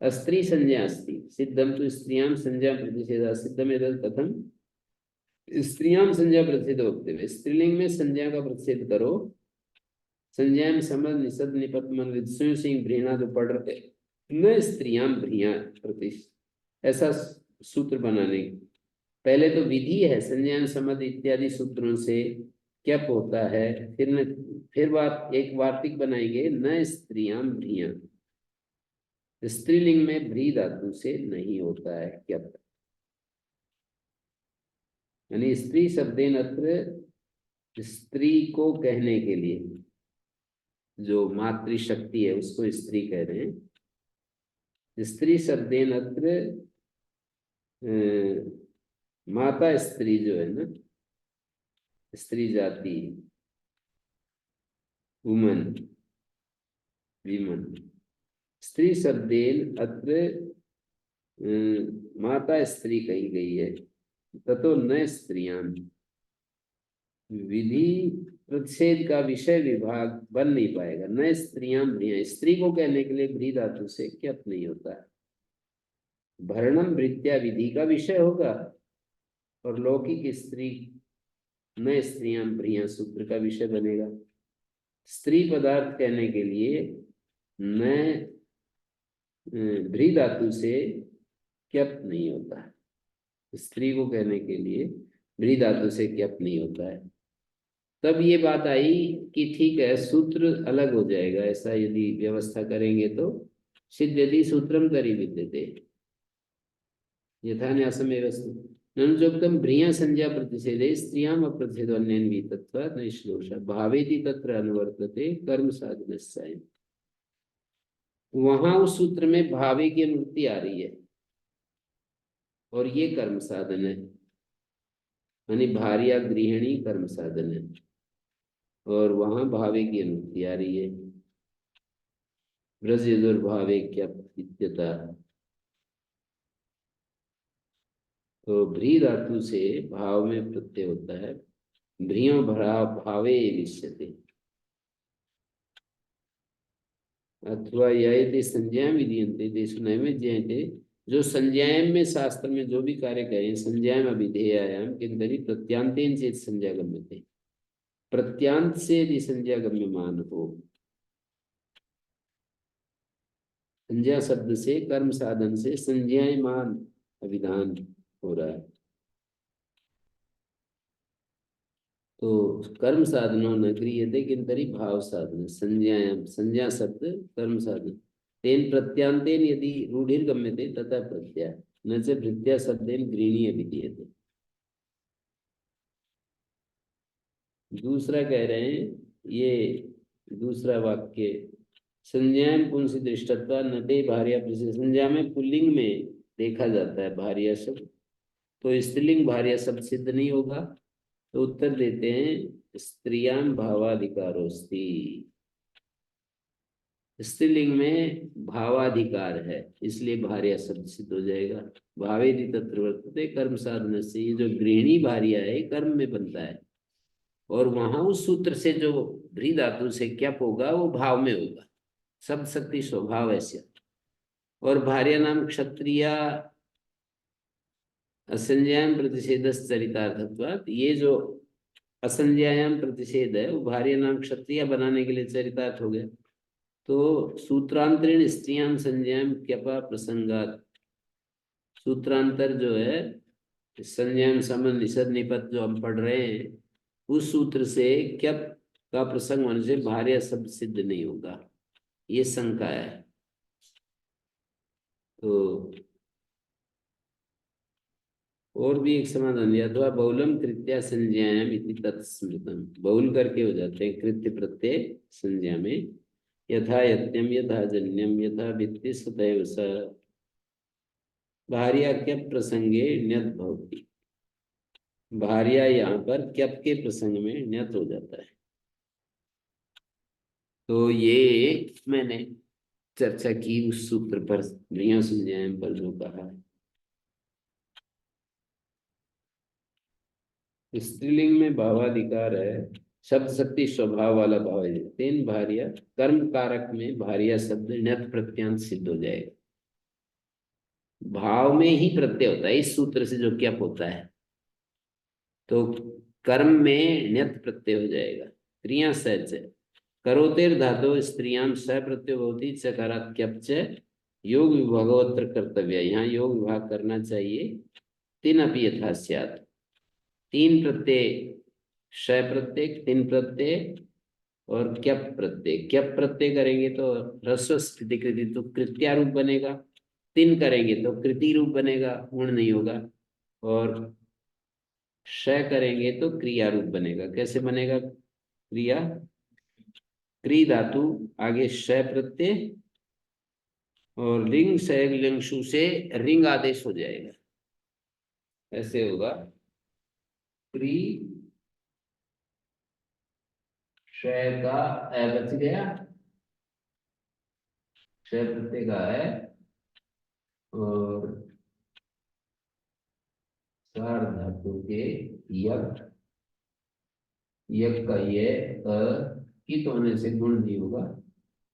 अस्त्री संज्ञा अस्ति सिद्धम तो स्त्रियां संज्ञा प्रतिषेध सिद्धम कथम स्त्रियां संज्ञा प्रतिषेध वक्तव्य, स्त्रीलिंग में संज्ञा का प्रतिषेध करो। संज्ञा में समझ निषद निपत मन विद्युं सिंह भ्रीणा जो पढ़ रहे न स्त्रियां भ्रिया प्रतिष्ठ, ऐसा सूत्र बनाने पहले तो विधि है। संज्ञा समझ इत्यादि सूत्रों से क्या होता है, फिर बात एक वार्तिक बनाएंगे न स्त्रियां भ्रिया, स्त्रीलिंग में भ्री धातु से नहीं होता है क्या, यानी स्त्री शब्देन अत्र स्त्री को कहने के लिए जो मातृशक्ति है उसको स्त्री कह रहे हैं। स्त्री शब्देन अत्र माता स्त्री जो है ना, स्त्री जाति वुमन विमन, स्त्री शब्देन अत्र माता स्त्री कही गई है। ततो न स्त्रियां, विधि प्रतिषेध का विषय विभाग बन नहीं पाएगा। न स्त्रियां भ्रिया, स्त्री को कहने के लिए भ्री धातु से क्यप नहीं होता है। भरणम भृत्या विधि का विषय होगा और लौकिक स्त्री न स्त्रियां भ्रिया सूत्र का विषय बनेगा। स्त्री पदार्थ कहने के लिए न भ्री धातु से क्यप नहीं होता है। स्त्री को कहने के लिए भ्री धातु से क्यप नहीं होता है। तब ये बात आई कि ठीक है सूत्र अलग हो जाएगा, ऐसा यदि व्यवस्था करेंगे तो सिद्ध यदि सूत्रम करी विद्यते यथा न्यासम व्यवस्थित ननुजोक्तम भ्रिया संज्ञा प्रतिषेधे स्त्रियाम अप्रतिषेधो अन्येन वितत्वात् न श्लोष भावेति तत्र अनुवर्तते कर्म साधनस्य। वहां उस सूत्र में भावे की अनुवृत्ति आ रही है और ये कर्म साधन है, यानी भार्या गृहिणी कर्म साधन है और वहां भावे की अनुवृत्ति आ रही है। ब्रज दुर्भावे क्या इत्यता, तो भ्री धातु से भाव में प्रत्यय होता है। भ्रियो भरा भावे विष्यते अथवा यदि संज्ञा विधीयन्ते तेषु नैवेद्यन्ते, जो संज्ञाएं में शास्त्र में जो भी कार्य करें संज्ञाएं अभिधेयायाम किंतरी प्रत्यांतेन चेत संज्ञा गम्यते, प्रत्यांत से यदि संज्ञा गम्यमान हो। संज्ञा शब्द से कर्म साधन से संज्ञायमान अभिधान हो रहा है, तो कर्म साधनों न क्रियते किंतरी भाव साधन संज्ञायाम, संज्ञा शब्द कर्म साधन तेन प्रत्यांतेन यदि रूढ़िर गम्यते तथा प्रत्यय न च भृत्या शब्देन गृहिणी अभिधीयते। दूसरा कह रहे हैं ये दूसरा वाक्य संज्ञा पुंसी दृष्टत्व न ते भार्या प्रतिषेध, संज्ञा में पुल्लिंग में देखा जाता है भार्या शब्द, तो स्त्रीलिंग भार्या शब्द सिद्ध नहीं होगा। तो उत्तर देते हैं स्त्रियां भावाधिकारोस्ति, स्त्रीलिंग में भावाधिकार है इसलिए भार्या शब्द सिद्ध हो जाएगा। भावेदि तत्र वर्तते कर्म साधन से, ये जो गृहिणी भार्या है कर्म में बनता है और वहां उस सूत्र से जो भ्री धातु से क्यप होगा वो भाव में होगा, शब्द शक्ति स्वभाव ऐसे। और भार्या नाम क्षत्रिया असंज्ञायाम प्रतिषेध चरितार्थत्वात्, ये जो असंज्ञायाम प्रतिषेध है वो भार्या नाम क्षत्रिया बनाने के लिए चरितार्थ हो गया। तो सूत्रांतरण स्त्रियां संज्ञायाम क्यपा प्रसंगात, सूत्रांतर जो है संज्ञायाम समन निषद निपत जो हम पढ़ रहे हैं उस सूत्र से क्यप का प्रसंग होने से भार्या शब्द सिद्ध नहीं होगा। ये शंका है। तो और भी एक समाधान दिया, अथवा बहुलम कृत्या संज्ञायाम इति तत्स्मृतम, बहुल करके हो जाते हैं कृत्य प्रत्यय संज्ञा में। यथा यत्यम यथा जन्यम यथा वित्ति सदैव स भार्याक्य प्रसंगे ण्यत भवति। भार्या यहाँ पर क्यप के प्रसंग में ण्यत हो जाता है। तो ये मैंने चर्चा की उस सूत्र पर, नया संज्ञायाम पर जो कहा है। स्त्रीलिंग में भावाधिकार है, शब्द शक्ति स्वभाव वाला भाव है। तीन भार्या कर्म कारक में भार्या शब्द ण्यत प्रत्यांत सिद्ध हो जाएगा। भाव में ही प्रत्यय होता है इस सूत्र से, जो क्या होता है, तो कर्म में ण्यत प्रत्यय हो जाएगा। स्त्रियां सहज है, करोतेर धातु स्त्रियां स प्रत्यय होती चकारात क्यपच योग विभागोत्र कर्तव्य, यहाँ योग विभाग करना चाहिए। तीन अपि यथा स्यात्, तीन प्रत्यय श प्रत्यय, तीन प्रत्यय और क्यप प्रत्यय। क्यप प्रत्यय करेंगे तो ह्रस्व स्थिति कृति तो कृत्यारूप बनेगा, तीन करेंगे तो कृति रूप बनेगा, गुण नहीं होगा। और श करेंगे तो क्रिया रूप बनेगा। कैसे बनेगा क्रिया? क्री धातु आगे श प्रत्यय और लिंग से लिंगशु से रिंग आदेश हो जाएगा। ऐसे होगा क्री श का बच गया, श प्रत्यय का है, और सार धातु के यक, यक का ये कित होने से गुण नहीं होगा।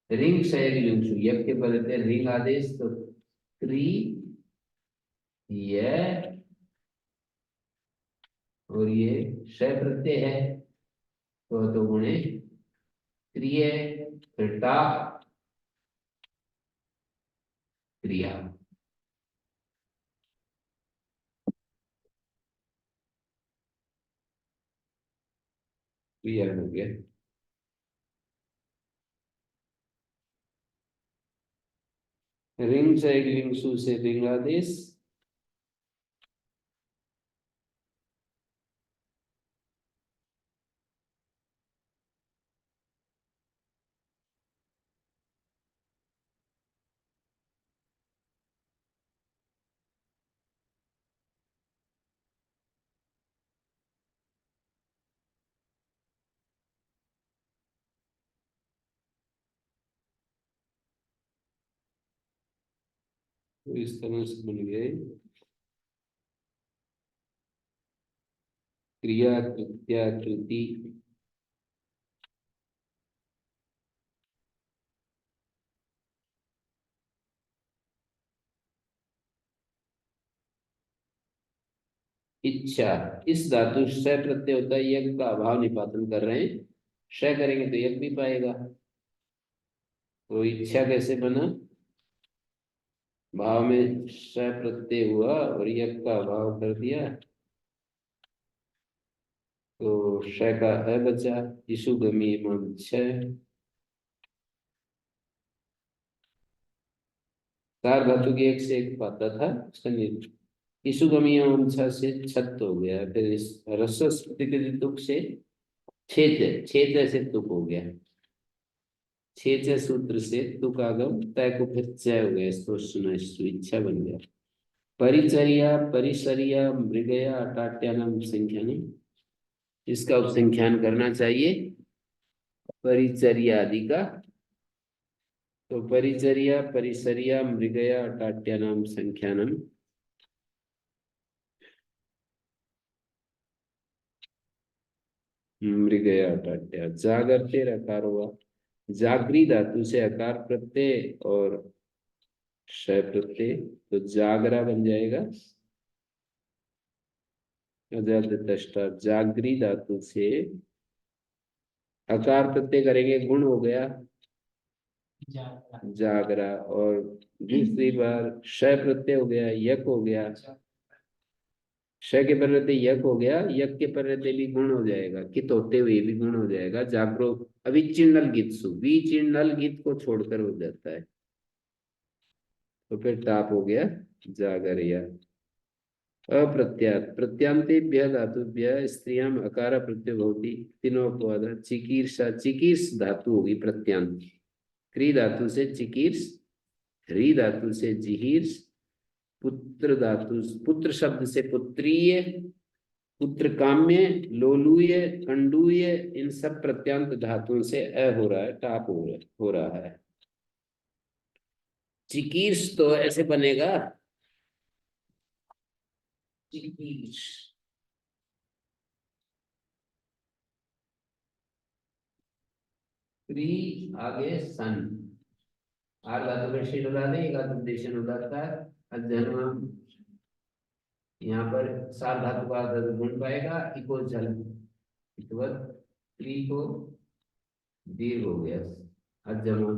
रिंग से लिंगशु, यक के पहले रिंग आदेश, तो क्री ये और ये श प्रत्यय है, तो गुणे क्रिय क्रिया क्रिया। क्लियर हो गया? रिंग से लिंगसु से रिंग आदेश, तो इस तरह से बन गए क्रिया कृत्या कृति इच्छा। इस धातु श प्रत्यय होता है, यज्ञ का अभाव निपातन कर रहे हैं, श करेंगे तो यज्ञ भी पाएगा। तो इच्छा कैसे बना? भाव में श प्रत्यय हुआ और यज्ञ का अभाव कर दिया, तो श का अ बचा। ईशुगमी छ, कार धातु की एक से एक पाता था, उसका ईशुगमी छ से छत हो गया। फिर इस रस्व के तुक से छेद, छेद से तुक हो गया। छेद सूत्र से तुक आगम तय को फिर चय हो गया, इसको सुना इच्छा बन गया। परिचर्या परिसरिया मृगया अटाट्यानाम संख्यानी, इसका उपसंख्यान करना चाहिए परिचर्या आदि का। तो परिचर्या परिसरिया मृगया अटाट्यानाम संख्यानम, मृगया अटाट्या। जागरते अकार हुआ, जागरी धातु से अकार प्रत्यय और श प्रत्यय, तो जागरा बन जाएगा। जागरी धातु से अकार प्रत्यय करेंगे, गुण हो गया जागरा, और दूसरी बार श प्रत्यय हो गया, यक हो गया, श के पर रहते यक हो गया, यक के पर रहते भी गुण हो जाएगा, कित होते हुए भी गुण हो जाएगा। जागरो अविचिन्नल गीतसु, विचिन्नल गीत को छोड़कर हो जाता है, तो फिर ताप हो गया जागरिया। अप्रत्यात प्रत्यांतेभ्य धातुभ्य स्त्रियाम अकार प्रत्यय भवति, तीनों अपवाद। चिकीर्षा, चिकीर्ष धातु होगी प्रत्यांत, क्री धातु से चिकीर्ष, री धातु से जिहीर्ष, पुत्र धातु, पुत्र शब्द से पुत्रीय, पुत्र काम्य, लोलूय, कंडूय, इन सब प्रत्यांत धातुओं से अ हो रहा है, टाप हो रहा है। चिकीर्ष तो ऐसे बनेगा, चिकीर्ष, क्री आगे सन, आर धातु का शीट उड़ा दे, एक आदेशन उड़ाता है जन्म, यहाँ पर सार धातु का गुण पाएगा, इको जल, क्री को दीर्घ हो गया, अजमान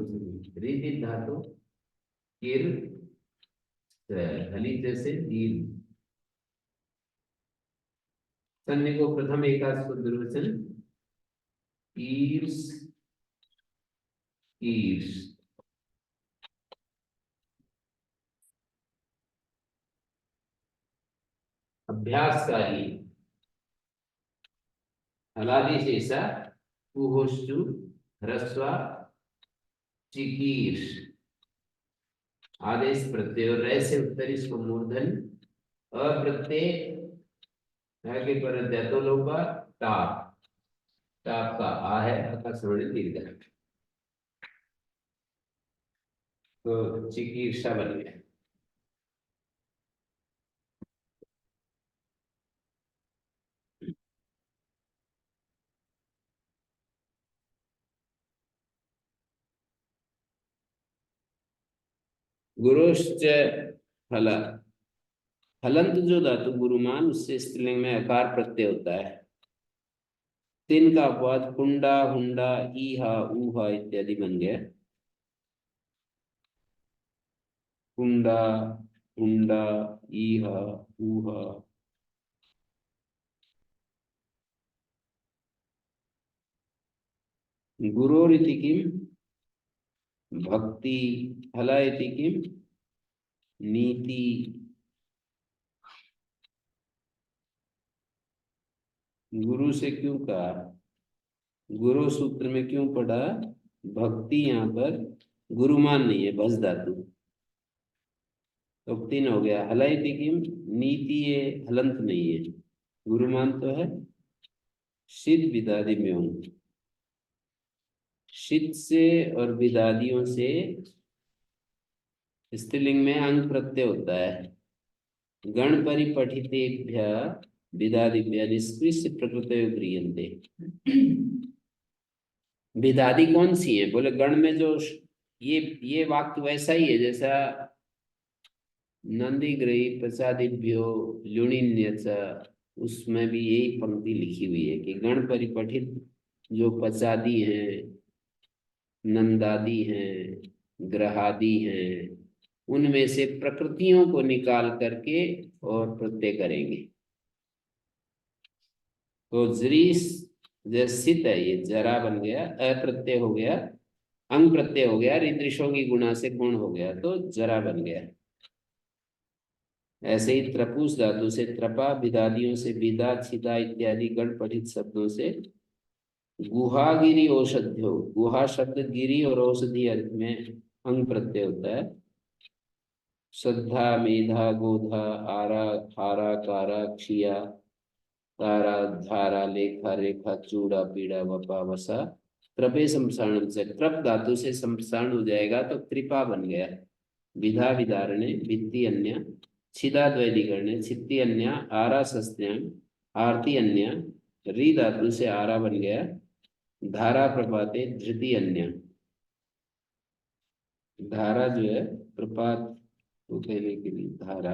रीति धातु किर हली जैसे दीर्घ, सन्नि को प्रथम एकांश को दुर्वचन ईर्ष, ईर्ष। अभ्यासकारी हलादि शेषा कुहोष्टु ह्रस्वा चिकीर्ष, आदेश प्रत्यय और रे से उत्तर इसको मूर्धन, अप्रत्यय आगे पर दो लोपा, टाप, टाप का आ है, आकाशवाणी दीर्घ है, तो चिकीर्षा बन गया। गुरुश्च हल, हलंत जो धातु गुरुमान, उससे स्त्रीलिंग में अकार प्रत्यय होता है। तीन का अपवाद कुंडा, हुंडा, ईहा, ऊहा इत्यादि बन गया। कुंडा, हुंडा, ईहा, ऊहा। गुरोरिति किम भक्ति, हला इति किम नीति। गुरु से क्यों कहा, गुरु सूत्र में क्यों पढ़ा, भक्ति यहाँ पर गुरुमान नहीं है, भस धातु, तो तीन हो गया। हलाई किम नीति, ये हलंत नहीं है, गुरुमान तो है। सिद्ध विदादी में हूं, सिद्ध से और विदादियों से स्त्रीलिंग में अंग प्रत्यय होता है। गण परिपठितेभ्य विदादिभ्य निष्कृष्य प्रकृतयो गृह्यन्ते। विदादी कौन सी है, बोले गण में जो ये वाक्य वैसा ही है जैसा नंदीग्रही प्रसादिभ्यो लुणिन्यच, उसमें भी यही पंक्ति लिखी हुई है कि गण परिपठित जो पचादी हैं, नंदादि हैं, ग्रहादि हैं, उनमें से प्रकृतियों को निकाल करके और प्रत्यय करेंगे। तो जरीस जैसित है, ये जरा बन गया, अप्रत्यय हो गया, अंग प्रत्यय हो गया, ऋदृशों की गुणा से गुण हो गया, तो जरा बन गया। ऐसे ही त्रपुस धातु से त्रपा, विदादियों से विदा, छिदा इत्यादि गण पठित शब्दों से गुहा, गिरी, औषध्यो, गुहा शब्द गिरी और औषधि अर्थ में अंग प्रत्यय होता है। श्रद्धा, मेधा, गोधा, आरा, हारा, कारा, क्षिया, तारा, धारा, लेखा, रेखा, चूड़ा, पीड़ा, वपा, वसा। त्रपे संसारण से, त्रप धातु से संसारण हो जाएगा तो कृपा बन गया। विधा विदारणे, भित्ति अन्य, छिदा द्वैधिकरणे, छित्ति अन्य, आरा सस्त्याम, आरती अन्य, री धातु से आरा बन गया। धारा प्रपाते, धृति अन्य, धारा जो है प्रपात को कहने के लिए धारा।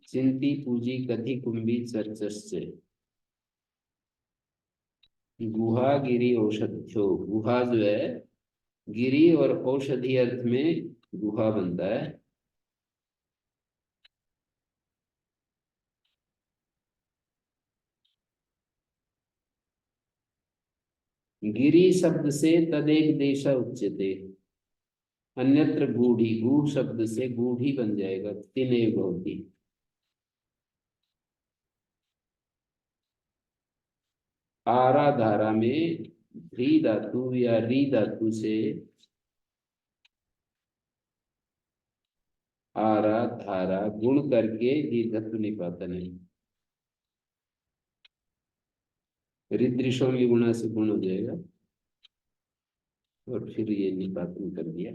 चिंती, पूजी, कथि, कुंभी, चर्चस्य, गुहा, गिरी, औषध्यो, गुहा जो है गिरी और औषधि अर्थ में गुहा बनता है। गिरी शब्द से तदेक देश उच्यते, अन्यत्र गूढ़ी, गूढ़ शब्द से गूढ़ी बन जाएगा, तिने भवति। आरा धारा में धी धातु या री धातु से आरा धारा गुण करके दीर्घत्व निपातन है। रिदृशों की गुणा से गुण हो जाएगा और फिर ये निपातन कर दिया।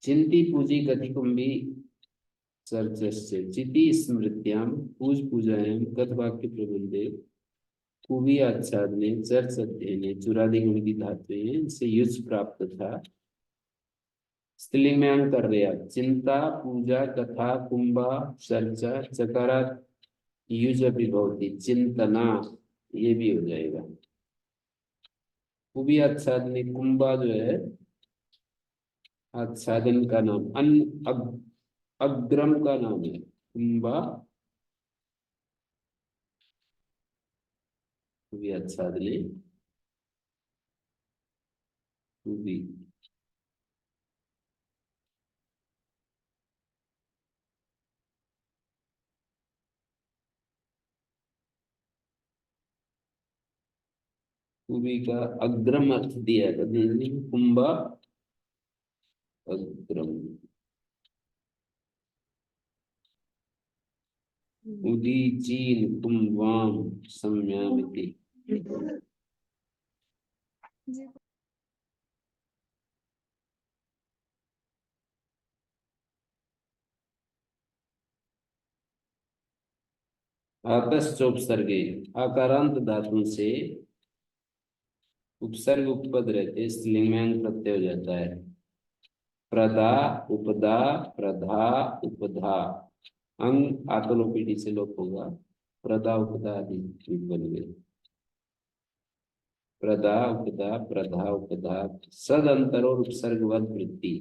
चिंती पूजी कथिकुंभी चर्चस्य, चिति स्मृत्याम पूज पूजायाम कथ वाक्य प्रबंधे कुवी आच्छादने चर्च अध्ययने चुरादि गुण की धातुएं, इनसे युज प्राप्त था। स्त्रीलिंग में अंग कर रहे हैं। चिंता पूजा कथा कुंभा चर्चा चकारा युज भी भवती, चिंतना ये भी हो जाएगा। कुवी आच्छादने, कुंभा जो है आच्छादन का नाम, अग्रम का नाम है कुंभा, कुवी आच्छादने कुवी। कुवी का अग्रम अर्थ दिया है कुंभा अग्रम। उदीचीन कुंभवाम सम्यामिति। आतश्चोपसर्गे, आकारांत धातु से उपसर्ग उपपद रहते, स्त्रीलिंग में अंग प्रत्यय हो जाता है। प्रदा उपदा प्रधा उपधा, अंग आतोलोपीडी से लोप होगा, प्रदा उपदा आदि बन गए। प्रदा उपदा प्रधा उपधा, सद अंतर और उपसर्गवद वृत्ति।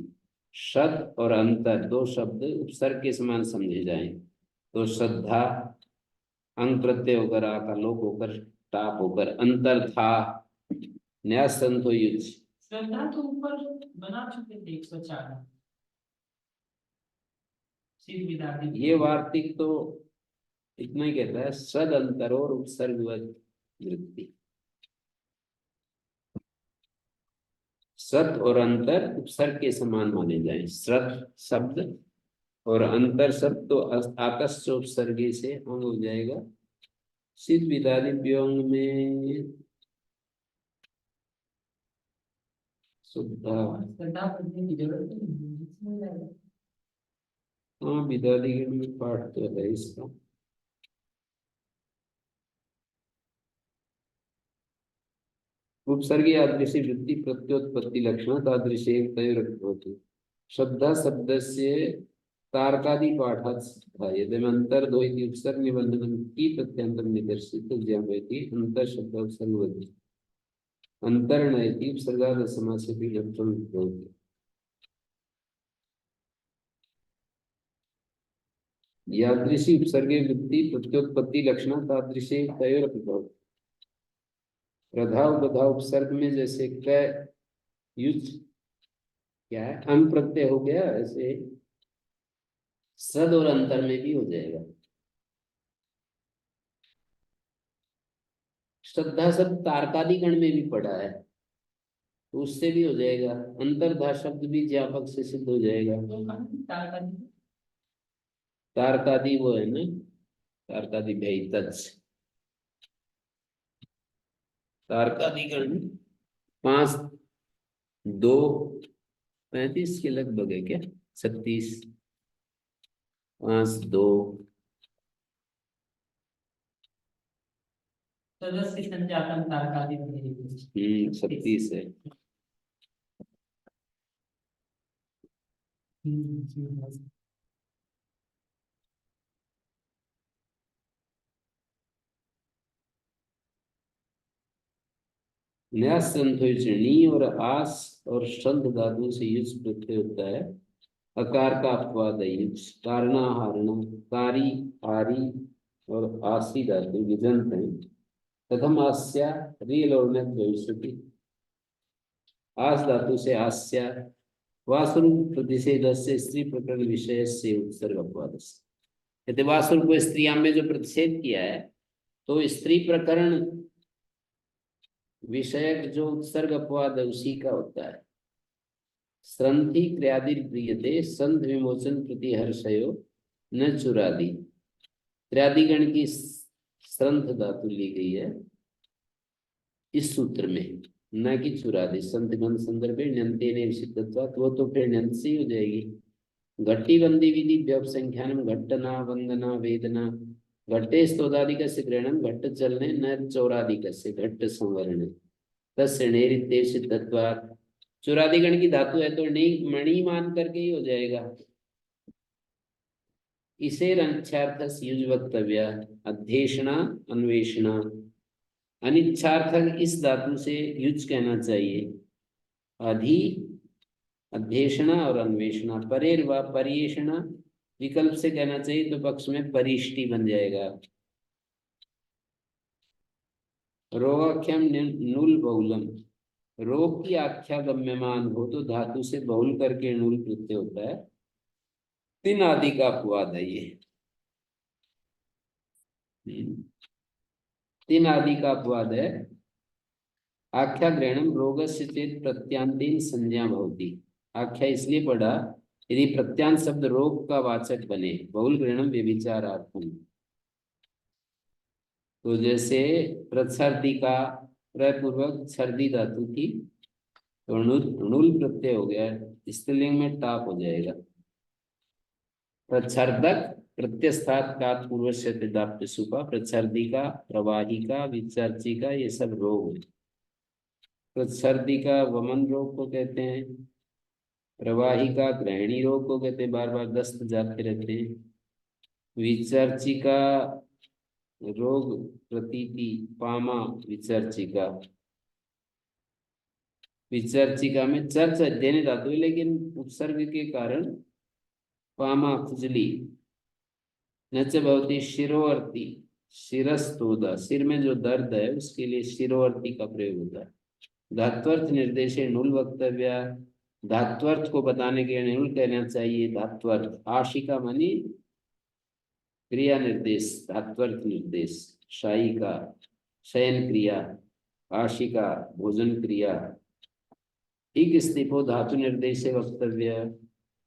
सद और अंतर दो शब्द उपसर्ग के समान समझे जाएं तो श्रद्धा अंग प्रत्यय होकर आका लोप होकर टाप होकर अंतर था नया संतो युज। श्रद्धा तो ऊपर बना चुके थे 104 सिद्ध विदाती। ये वार्तिक तो इतना ही कहता है, सद अंतर और उपसर्गवद वृत्ति। सत और अंतर उपसर्ग के समान माने जाए। सत शब्द और अंतर शब्द तो आतस्य उपसर्गे से अंग हो जाएगा। सिद्ध विदादी व्योंग में शुद्धा, श्रद्धा पढ़ने की जरूरत नहीं। हाँ विदादिगण में पाठ तो है इसका। उपसर्गी यादृशी वृत्ति प्रत्योत्पत्ति लक्षण तादृशी होती। श्रद्धा शब्द से तारकादि पाठात् सिद्धा, यदि अंतर दो इति उपसर्ग निबंधन की प्रत्यंतर निदर्शित ज्ञापयति अंतर शब्द उपसर्गवती, अंतर नयति उपसर्गाद समास भी लक्षण होती। यादृशी उपसर्गे वृत्ति प्रत्योत्पत्ति लक्षण तादृशी तयोरपि भवति। प्रधा उपधा उपसर्ग में जैसे क युज क्या है अंग प्रत्यय हो गया, ऐसे सद और अंतर में भी हो जाएगा। श्रद्धा शब्द तारकादि गण में भी पड़ा है तो उससे भी हो जाएगा। अंतर्धा शब्द भी ज्ञापक से सिद्ध हो जाएगा। तारकादि वो है ना, तारकादि भेतच, तारकादि गण 5 2 35 के लगभग है क्या, 36 5 2 सदस्य संजातन तारकादि 36 है। न्यास नी और आस और शब्द धातुओं से युज प्रत्यय होता है। अकार का अपवाद है युज, कारणा हारणा, कारी आरी और आसी धातु विजंत है। प्रथम आस्या रियल और में भविष्यति। आस धातु से आस्या वासुर प्रतिषेध से स्त्री प्रकरण विषय से उत्सर्ग अपवाद। यदि वासुर को स्त्रियां में जो प्रतिषेध किया है तो स्त्री प्रकरण विषयक जो उत्सर्ग अपवाद है उसी का होता है। संधि क्रियादि प्रियते संध विमोचन प्रति हर्षयो न चुरादि। क्रियादिगण की संध धातु ली गई है इस सूत्र में, न कि चुरादि। संत गण संदर्भे ण्यंते ने सिद्धत्वात्, वो तो फिर ण्यंत से ही हो जाएगी। घट्टी बंदी विधि व्यवसंख्यानम घट्टना वंदना वेदना घट्टे स्तोदादिक से ग्रहणम घट्ट चलने न चौरादिक से घट्ट संवरण तस्णेरिते सिद्धत्वात्। चुरादिगण की धातु है तो मणि मान करके ही हो जाएगा। इसे रक्षार्थ युज वक्तव्य अध्येषणा अन्वेषणा। अनिच्छार्थक इस धातु से युज कहना चाहिए। अधि अध्येषणा और अन्वेषणा। परेर व पर्येषणा विकल्प से कहना चाहिए तो पक्ष में परिष्टि बन जाएगा। रोगाख्यम नूल बहुलम। रोग की आख्या गम्यमान हो तो धातु से बहुल करके नूल प्रत्यय होता है। तीन आदि का अपवाद है ये। तीन आदि का अपवाद है। आख्या ग्रहणम रोग से चेत प्रत्यांतीन संज्ञा भवती। आख्या इसलिए पढ़ा यदि प्रत्यांत शब्द रोग का वाचक बने। बहुल ग्रहणम व्यभिचारार्थम। तो जैसे प्रसर्दी का प्रपूर्वक सर्दी धातु की तो णुल प्रत्यय हो गया, स्त्रीलिंग में टाप हो जाएगा। प्रच्छर्दक प्रत्यस्थात का पूर्व से सुपा। प्रच्छर्दिका प्रवाहिका विचर्चिका ये सब रोग है। प्रच्छर्दिका वमन रोग को कहते हैं। प्रवाहिका ग्रहणी रोग को कहते हैं, बार बार दस्त जाते रहते हैं। विचर्चिका रोग प्रतीति पामा विचर्चिका। विचर्चिका में चर्च देने धातु है लेकिन उपसर्ग के कारण पामा खुजली। नच भवती शिरोवर्ती शिरस्तोदा। सिर में जो दर्द है उसके लिए शिरोवर्ती का प्रयोग होता है। धात्वर्थ निर्देशे नुल वक्तव्य। धात्वर्थ को बताने के लिए नुल कहना चाहिए। धात्वर्थ आशिका मानी क्रिया निर्देश। धात्वर्थ निर्देश शायिका शयन क्रिया, आशिका भोजन क्रिया। एक स्थिपो धातु निर्देश वक्तव्य।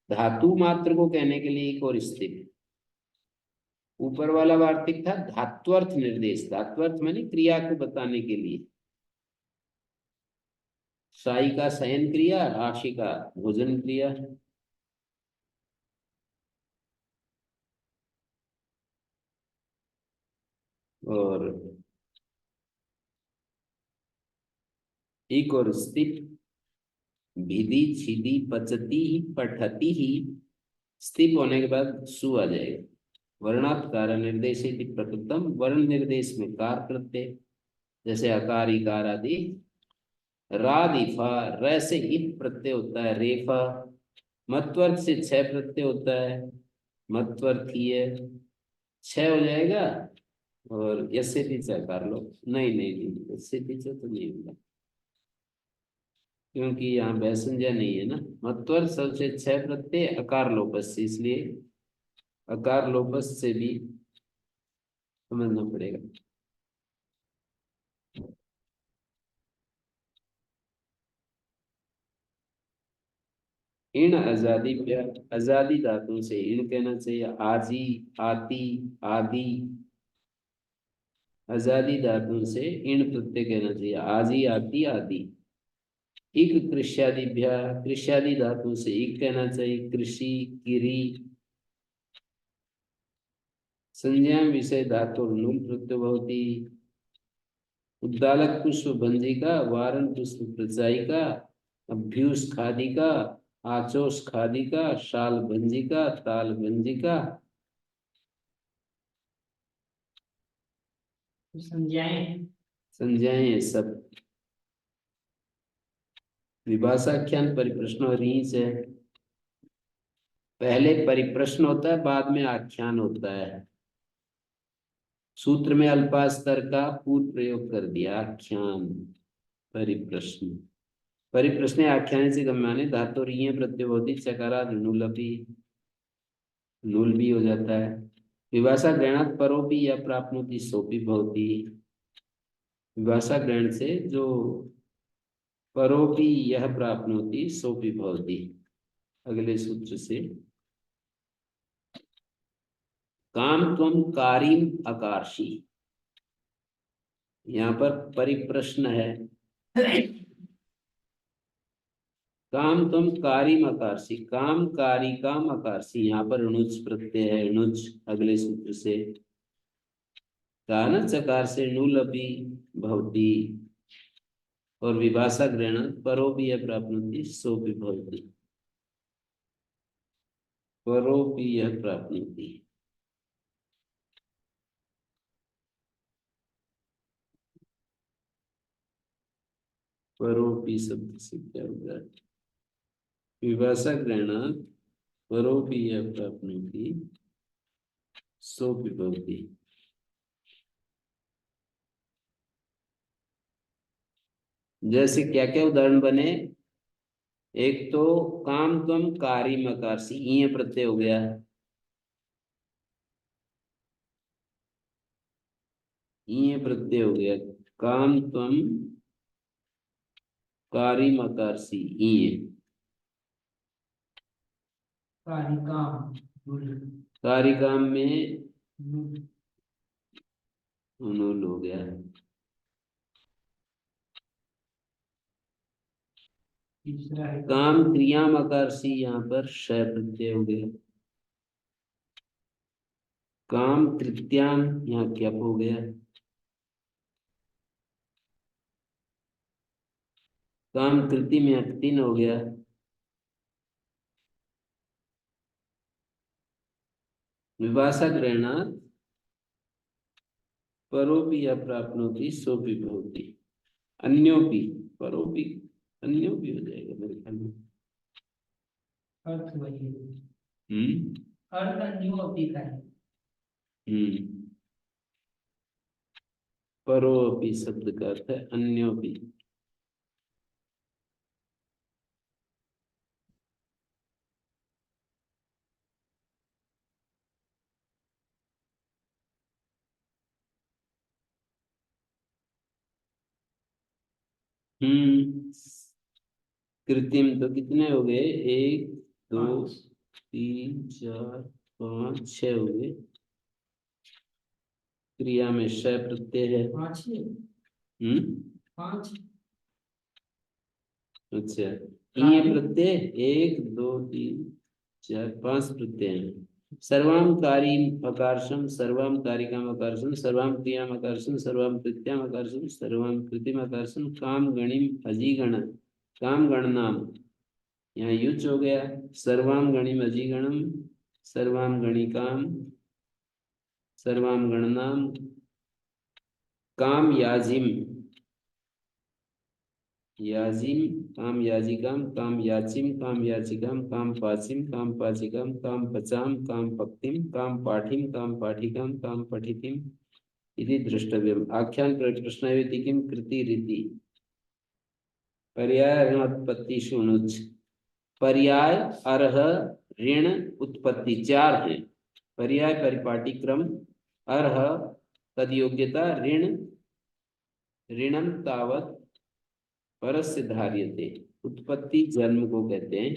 धातु मात्र को कहने के लिए एक और स्थिप। ऊपर वाला वार्तिक था धात्वर्थ निर्देश। धात्वर्थ मानी क्रिया को बताने के लिए। शायिका शयन क्रिया, आशिका भोजन क्रिया। और एक और स्थित भिदी छिदी पचती ही पठती ही। स्थित होने के बाद सु आ जाएगा। वर्णात्कार निर्देश प्रकृतम। वर्ण निर्देश में कार प्रत्यय जैसे अकार इकार आदि। रादिफा र से इफ प्रत्यय होता है रेफा। मत्वर्थ से छह प्रत्यय होता है मत्वर्थीय। छह हो जाएगा। और यसे पीछे कर लो। नहीं नहीं नहीं इससे पीछे तो नहीं होगा क्योंकि यहाँ वैसंज्ञा नहीं है ना। मत्वर्थ सबसे छह प्रत्यय अकार लोपस से, इसलिए अकार लोपस से भी समझना पड़ेगा। इन आजादी आजादी धातु से इन कहना चाहिए। आजी आती आदि। आजादी धातु से इन प्रत्यय कहना चाहिए। आजी आती आदि। इक कृष्यादिभ्या कृष्यादि धातु से इक कहना चाहिए। कृषि गिरी। संज्ञा विषय धातु नुल प्रत्यय भवती। उद्दालक पुष्प भंजिका वारण पुष्प प्रचायिका अभ्यूस खादिका आचोस खादिका शाल भंजिका ताल भंजिका। संज्ञाएं संज्ञाएं सब। विभाषाख्यान परिप्रश्न और रीच है। पहले परिप्रश्न होता है बाद में आख्यान होता है। सूत्र में अल्पास्तर का पूर्व प्रयोग कर दिया। आख्यान परिप्रश्न, परिप्रश्न आख्यान से गम्यमाने धातु रीय प्रत्यय होती चकारा नूलपी, नूल भी हो जाता है। विभाषा ग्रहणात परोपी या प्राप्नोति सोपी भवती, विभाषा ग्रहण से जो परोपी यह प्राप्नोति सोपी भवती। अगले सूत्र से काम त्वम कारीम अकारशी, यहाँ पर परिप्रश्न है। काम तुम कारीम अकारसी, काम कारी काम अकारसी, यहाँ पर णुच प्रत्यय है। णुच अगले सूत्र से कान चकार से नूलपी भवती और विभाषा ग्रहण परोपी यह प्राप्नोति सोपी भवती, परोपी यह प्राप्नोति। परोपी शब्द से क्या होगा? विभाषा ग्रहण परोपी यह प्राप्नोति सोपी भवती। जैसे क्या क्या उदाहरण बने? एक तो काम त्वम कारी मकारसी, ये प्रत्यय हो गया। ये प्रत्यय हो गया काम त्वम कारी मकारसी, ये कारिकाम कारिकाम में नूल। नूल हो गया। तीसरा है काम क्रिया मकारसी, यहाँ पर श प्रत्यय हो गया। काम तृतीयाम, यहाँ क्या हो गया। काम कृति में अक्तिन हो गया। विभाषा ग्रहणात परोपी या प्राप्नोति सोपी भवती। अन्योपी, परोपी अन्योपी हो जाएगा मेरे ख्याल में। अर्थ वही है। हम्म अर्थ अन्यो होती का है। परोपी शब्द का अर्थ है अन्योपी। कृत्रिम तो कितने हो गए? 1 2 पांच। 3 4 5 6 हो गए। क्रिया में श प्रत्यय है। पांच ही है। हम्म पांच। अच्छा, ये प्रत्यय 1 2 3 4 5 प्रत्यय हैं। सर्वाम कारीम अकारशम, सर्वाम कारिकाम अकारशम, सर्वाम क्रियाम अकारशम, सर्वाम कृत्याम अकारशम, सर्वाम कृतिम अकारशम, काम गणिम अजीगण, काम गणनाम, यहाँ युच हो गया। सर्वाम गणिम अजीगणम, सर्वाम गणिकाम, सर्वाम गणनाम, काम याजिम, याजिम, काम याजिकाम, काम याचिम, काम याचिकाम, काम पाचिम, काम पाचिकाम, काम पचाम, काम पक्तिम, काम पाठिम, काम पाठिकाम, काम पठितिम इति द्रष्टव्यम। आख्यान प्रश्नावृत्ति किम कृति रीति पर्याय उत्पत्तिषु णुच। पर्याय अर्ह ऋण उत्पत्ति 4 है। पर्याय परिपाटी क्रम, अर्ह तद योग्यता, ऋण ऋणम तावत परस्य धार्यते, उत्पत्ति जन्म को कहते हैं।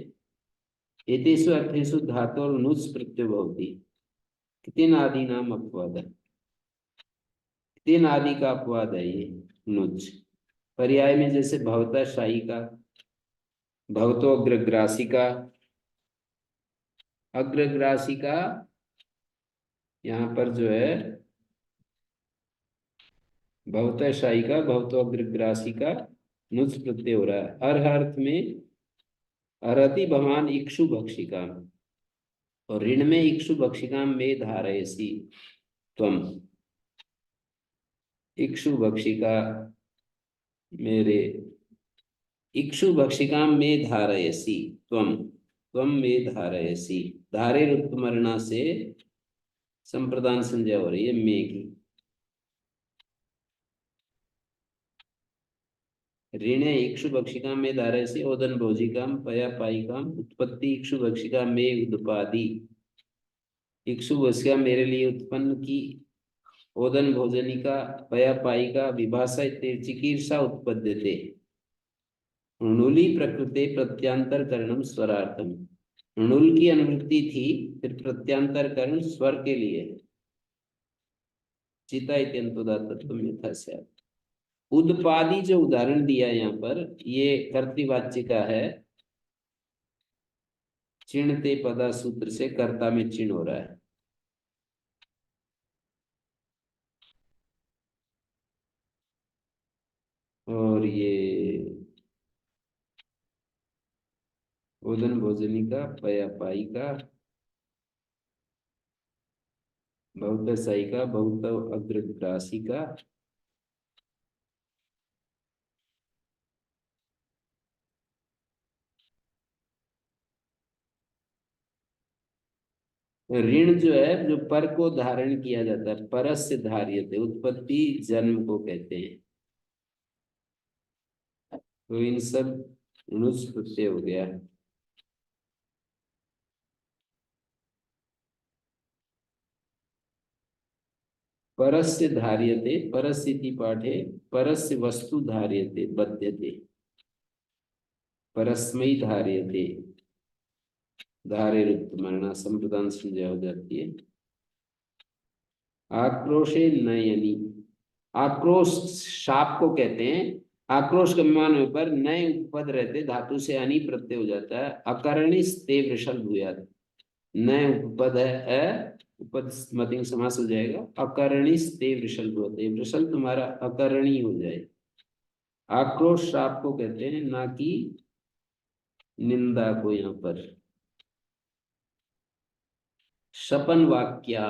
एतेषु अर्थेषु धातोर नुच प्रत्यय भवति। कितिन आदि नाम अपवाद है, कितिन आदि का अपवाद है ये नुच। पर्याय में जैसे भवता शाही का, भवतो अग्रग्रासी का, अग्रग्रासी का यहाँ पर जो है भवता शाही का, भवतो अग्रग्रासी का नुच प्रत्यय हो रहा है। अर्ह अर्थ में अरति भवान इक्षु भक्षिका, और ऋण में इक्षु भक्षिका में धारयसी त्वम, इक्षु भक्षिका मेरे, इक्षु भक्षिका में धारयसी त्वम, त्वम में धारयसी। धारे रुत्तमरणा से संप्रदान संज्ञा हो रही है मे की। ऋणे इक्षुभक्षिका में धारयसि ओदन भोजिकाम पया पायिकाम उत्पत्ति इक्षुभक्षिका में उदपादि। इक्षुभक्षिका मेरे लिए उत्पन्न की, ओदन भोजनिका पया पायिका विभाषा इत्यादि चिकीर्षा उत्पद्यते। णुली प्रकृते प्रत्यांतर करणम स्वरार्थम। णुल की अनुवृत्ति थी, फिर प्रत्यांतर करण स्वर के लिए। चिता इत्यंतोदात्तत्वम यथा स्यात्। उदपादि जो उदाहरण दिया यहाँ पर, ये कर्तृवाच्य का है। चिणते पदा सूत्र से कर्ता में चिण हो रहा है। और ये ओदन भोजनिका पया पायिका बहुत सायिका बहुत अग्रग्रासिका ऋण जो है, जो पर को धारण किया जाता है, परस्य धार्यते, उत्पत्ति जन्म को कहते हैं। तो इन सब नुस प्रत्यय हो गया। परस्य धार्यते, परस्य इति पाठे परस्य वस्तु धार्यते बध्यते, परस्मै धार्यते, धारे रुक्त मरना संप्रदान संज्ञा हो जाती है। आक्रोशे नयनी, आक्रोश शाप को कहते हैं। आक्रोश गम्यमान होने पर नए उपपद रहते, धातु से अनि प्रत्यय हो जाता है। अकर्णिस ते वृषल भूयात्, नए उपपद है, उपद मध्यम समास हो जाएगा। अकर्णिस ते वृषल भूयात्, वृषल तुम्हारा अकर्णी हो जाए। आक्रोश शाप को कहते हैं, ना कि निंदा को। यहाँ पर शपन वाक्या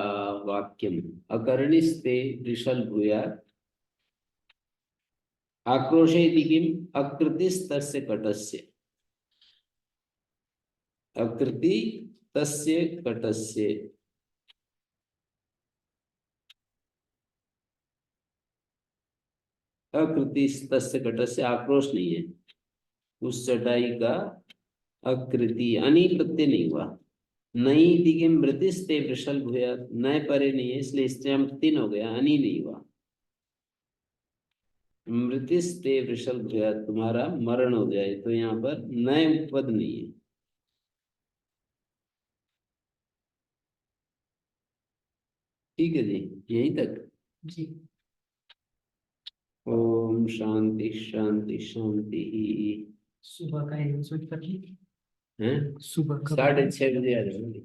वाक्यम अकर्णिस्ते वृषल भूयात्। आक्रोशे इति किम, अकृतिस्तस्य कटस्य, अकृति तस्य कटस्य। अकृतिस्तस्य कटस्य, आक्रोश नहीं है उस चटाई का। अकृति अनि प्रत्यय नहीं हुआ। नई इति किम, मृतिस्ते वृषल भूयात्, नए परे नहीं है इसलिए स्त्रीम तीन हो गया, अनि नहीं हुआ। मृतिस्ते वृषल भूयात्, तुम्हारा मरण हो जाए, तो यहाँ पर नए उपपद नहीं है। ठीक है जी, यहीं तक। जी। ओम शांति शांति शांति। सुबह का 1 बजे कर ली। हैं? सुबह का 6:30 बजे आ जाएंगे।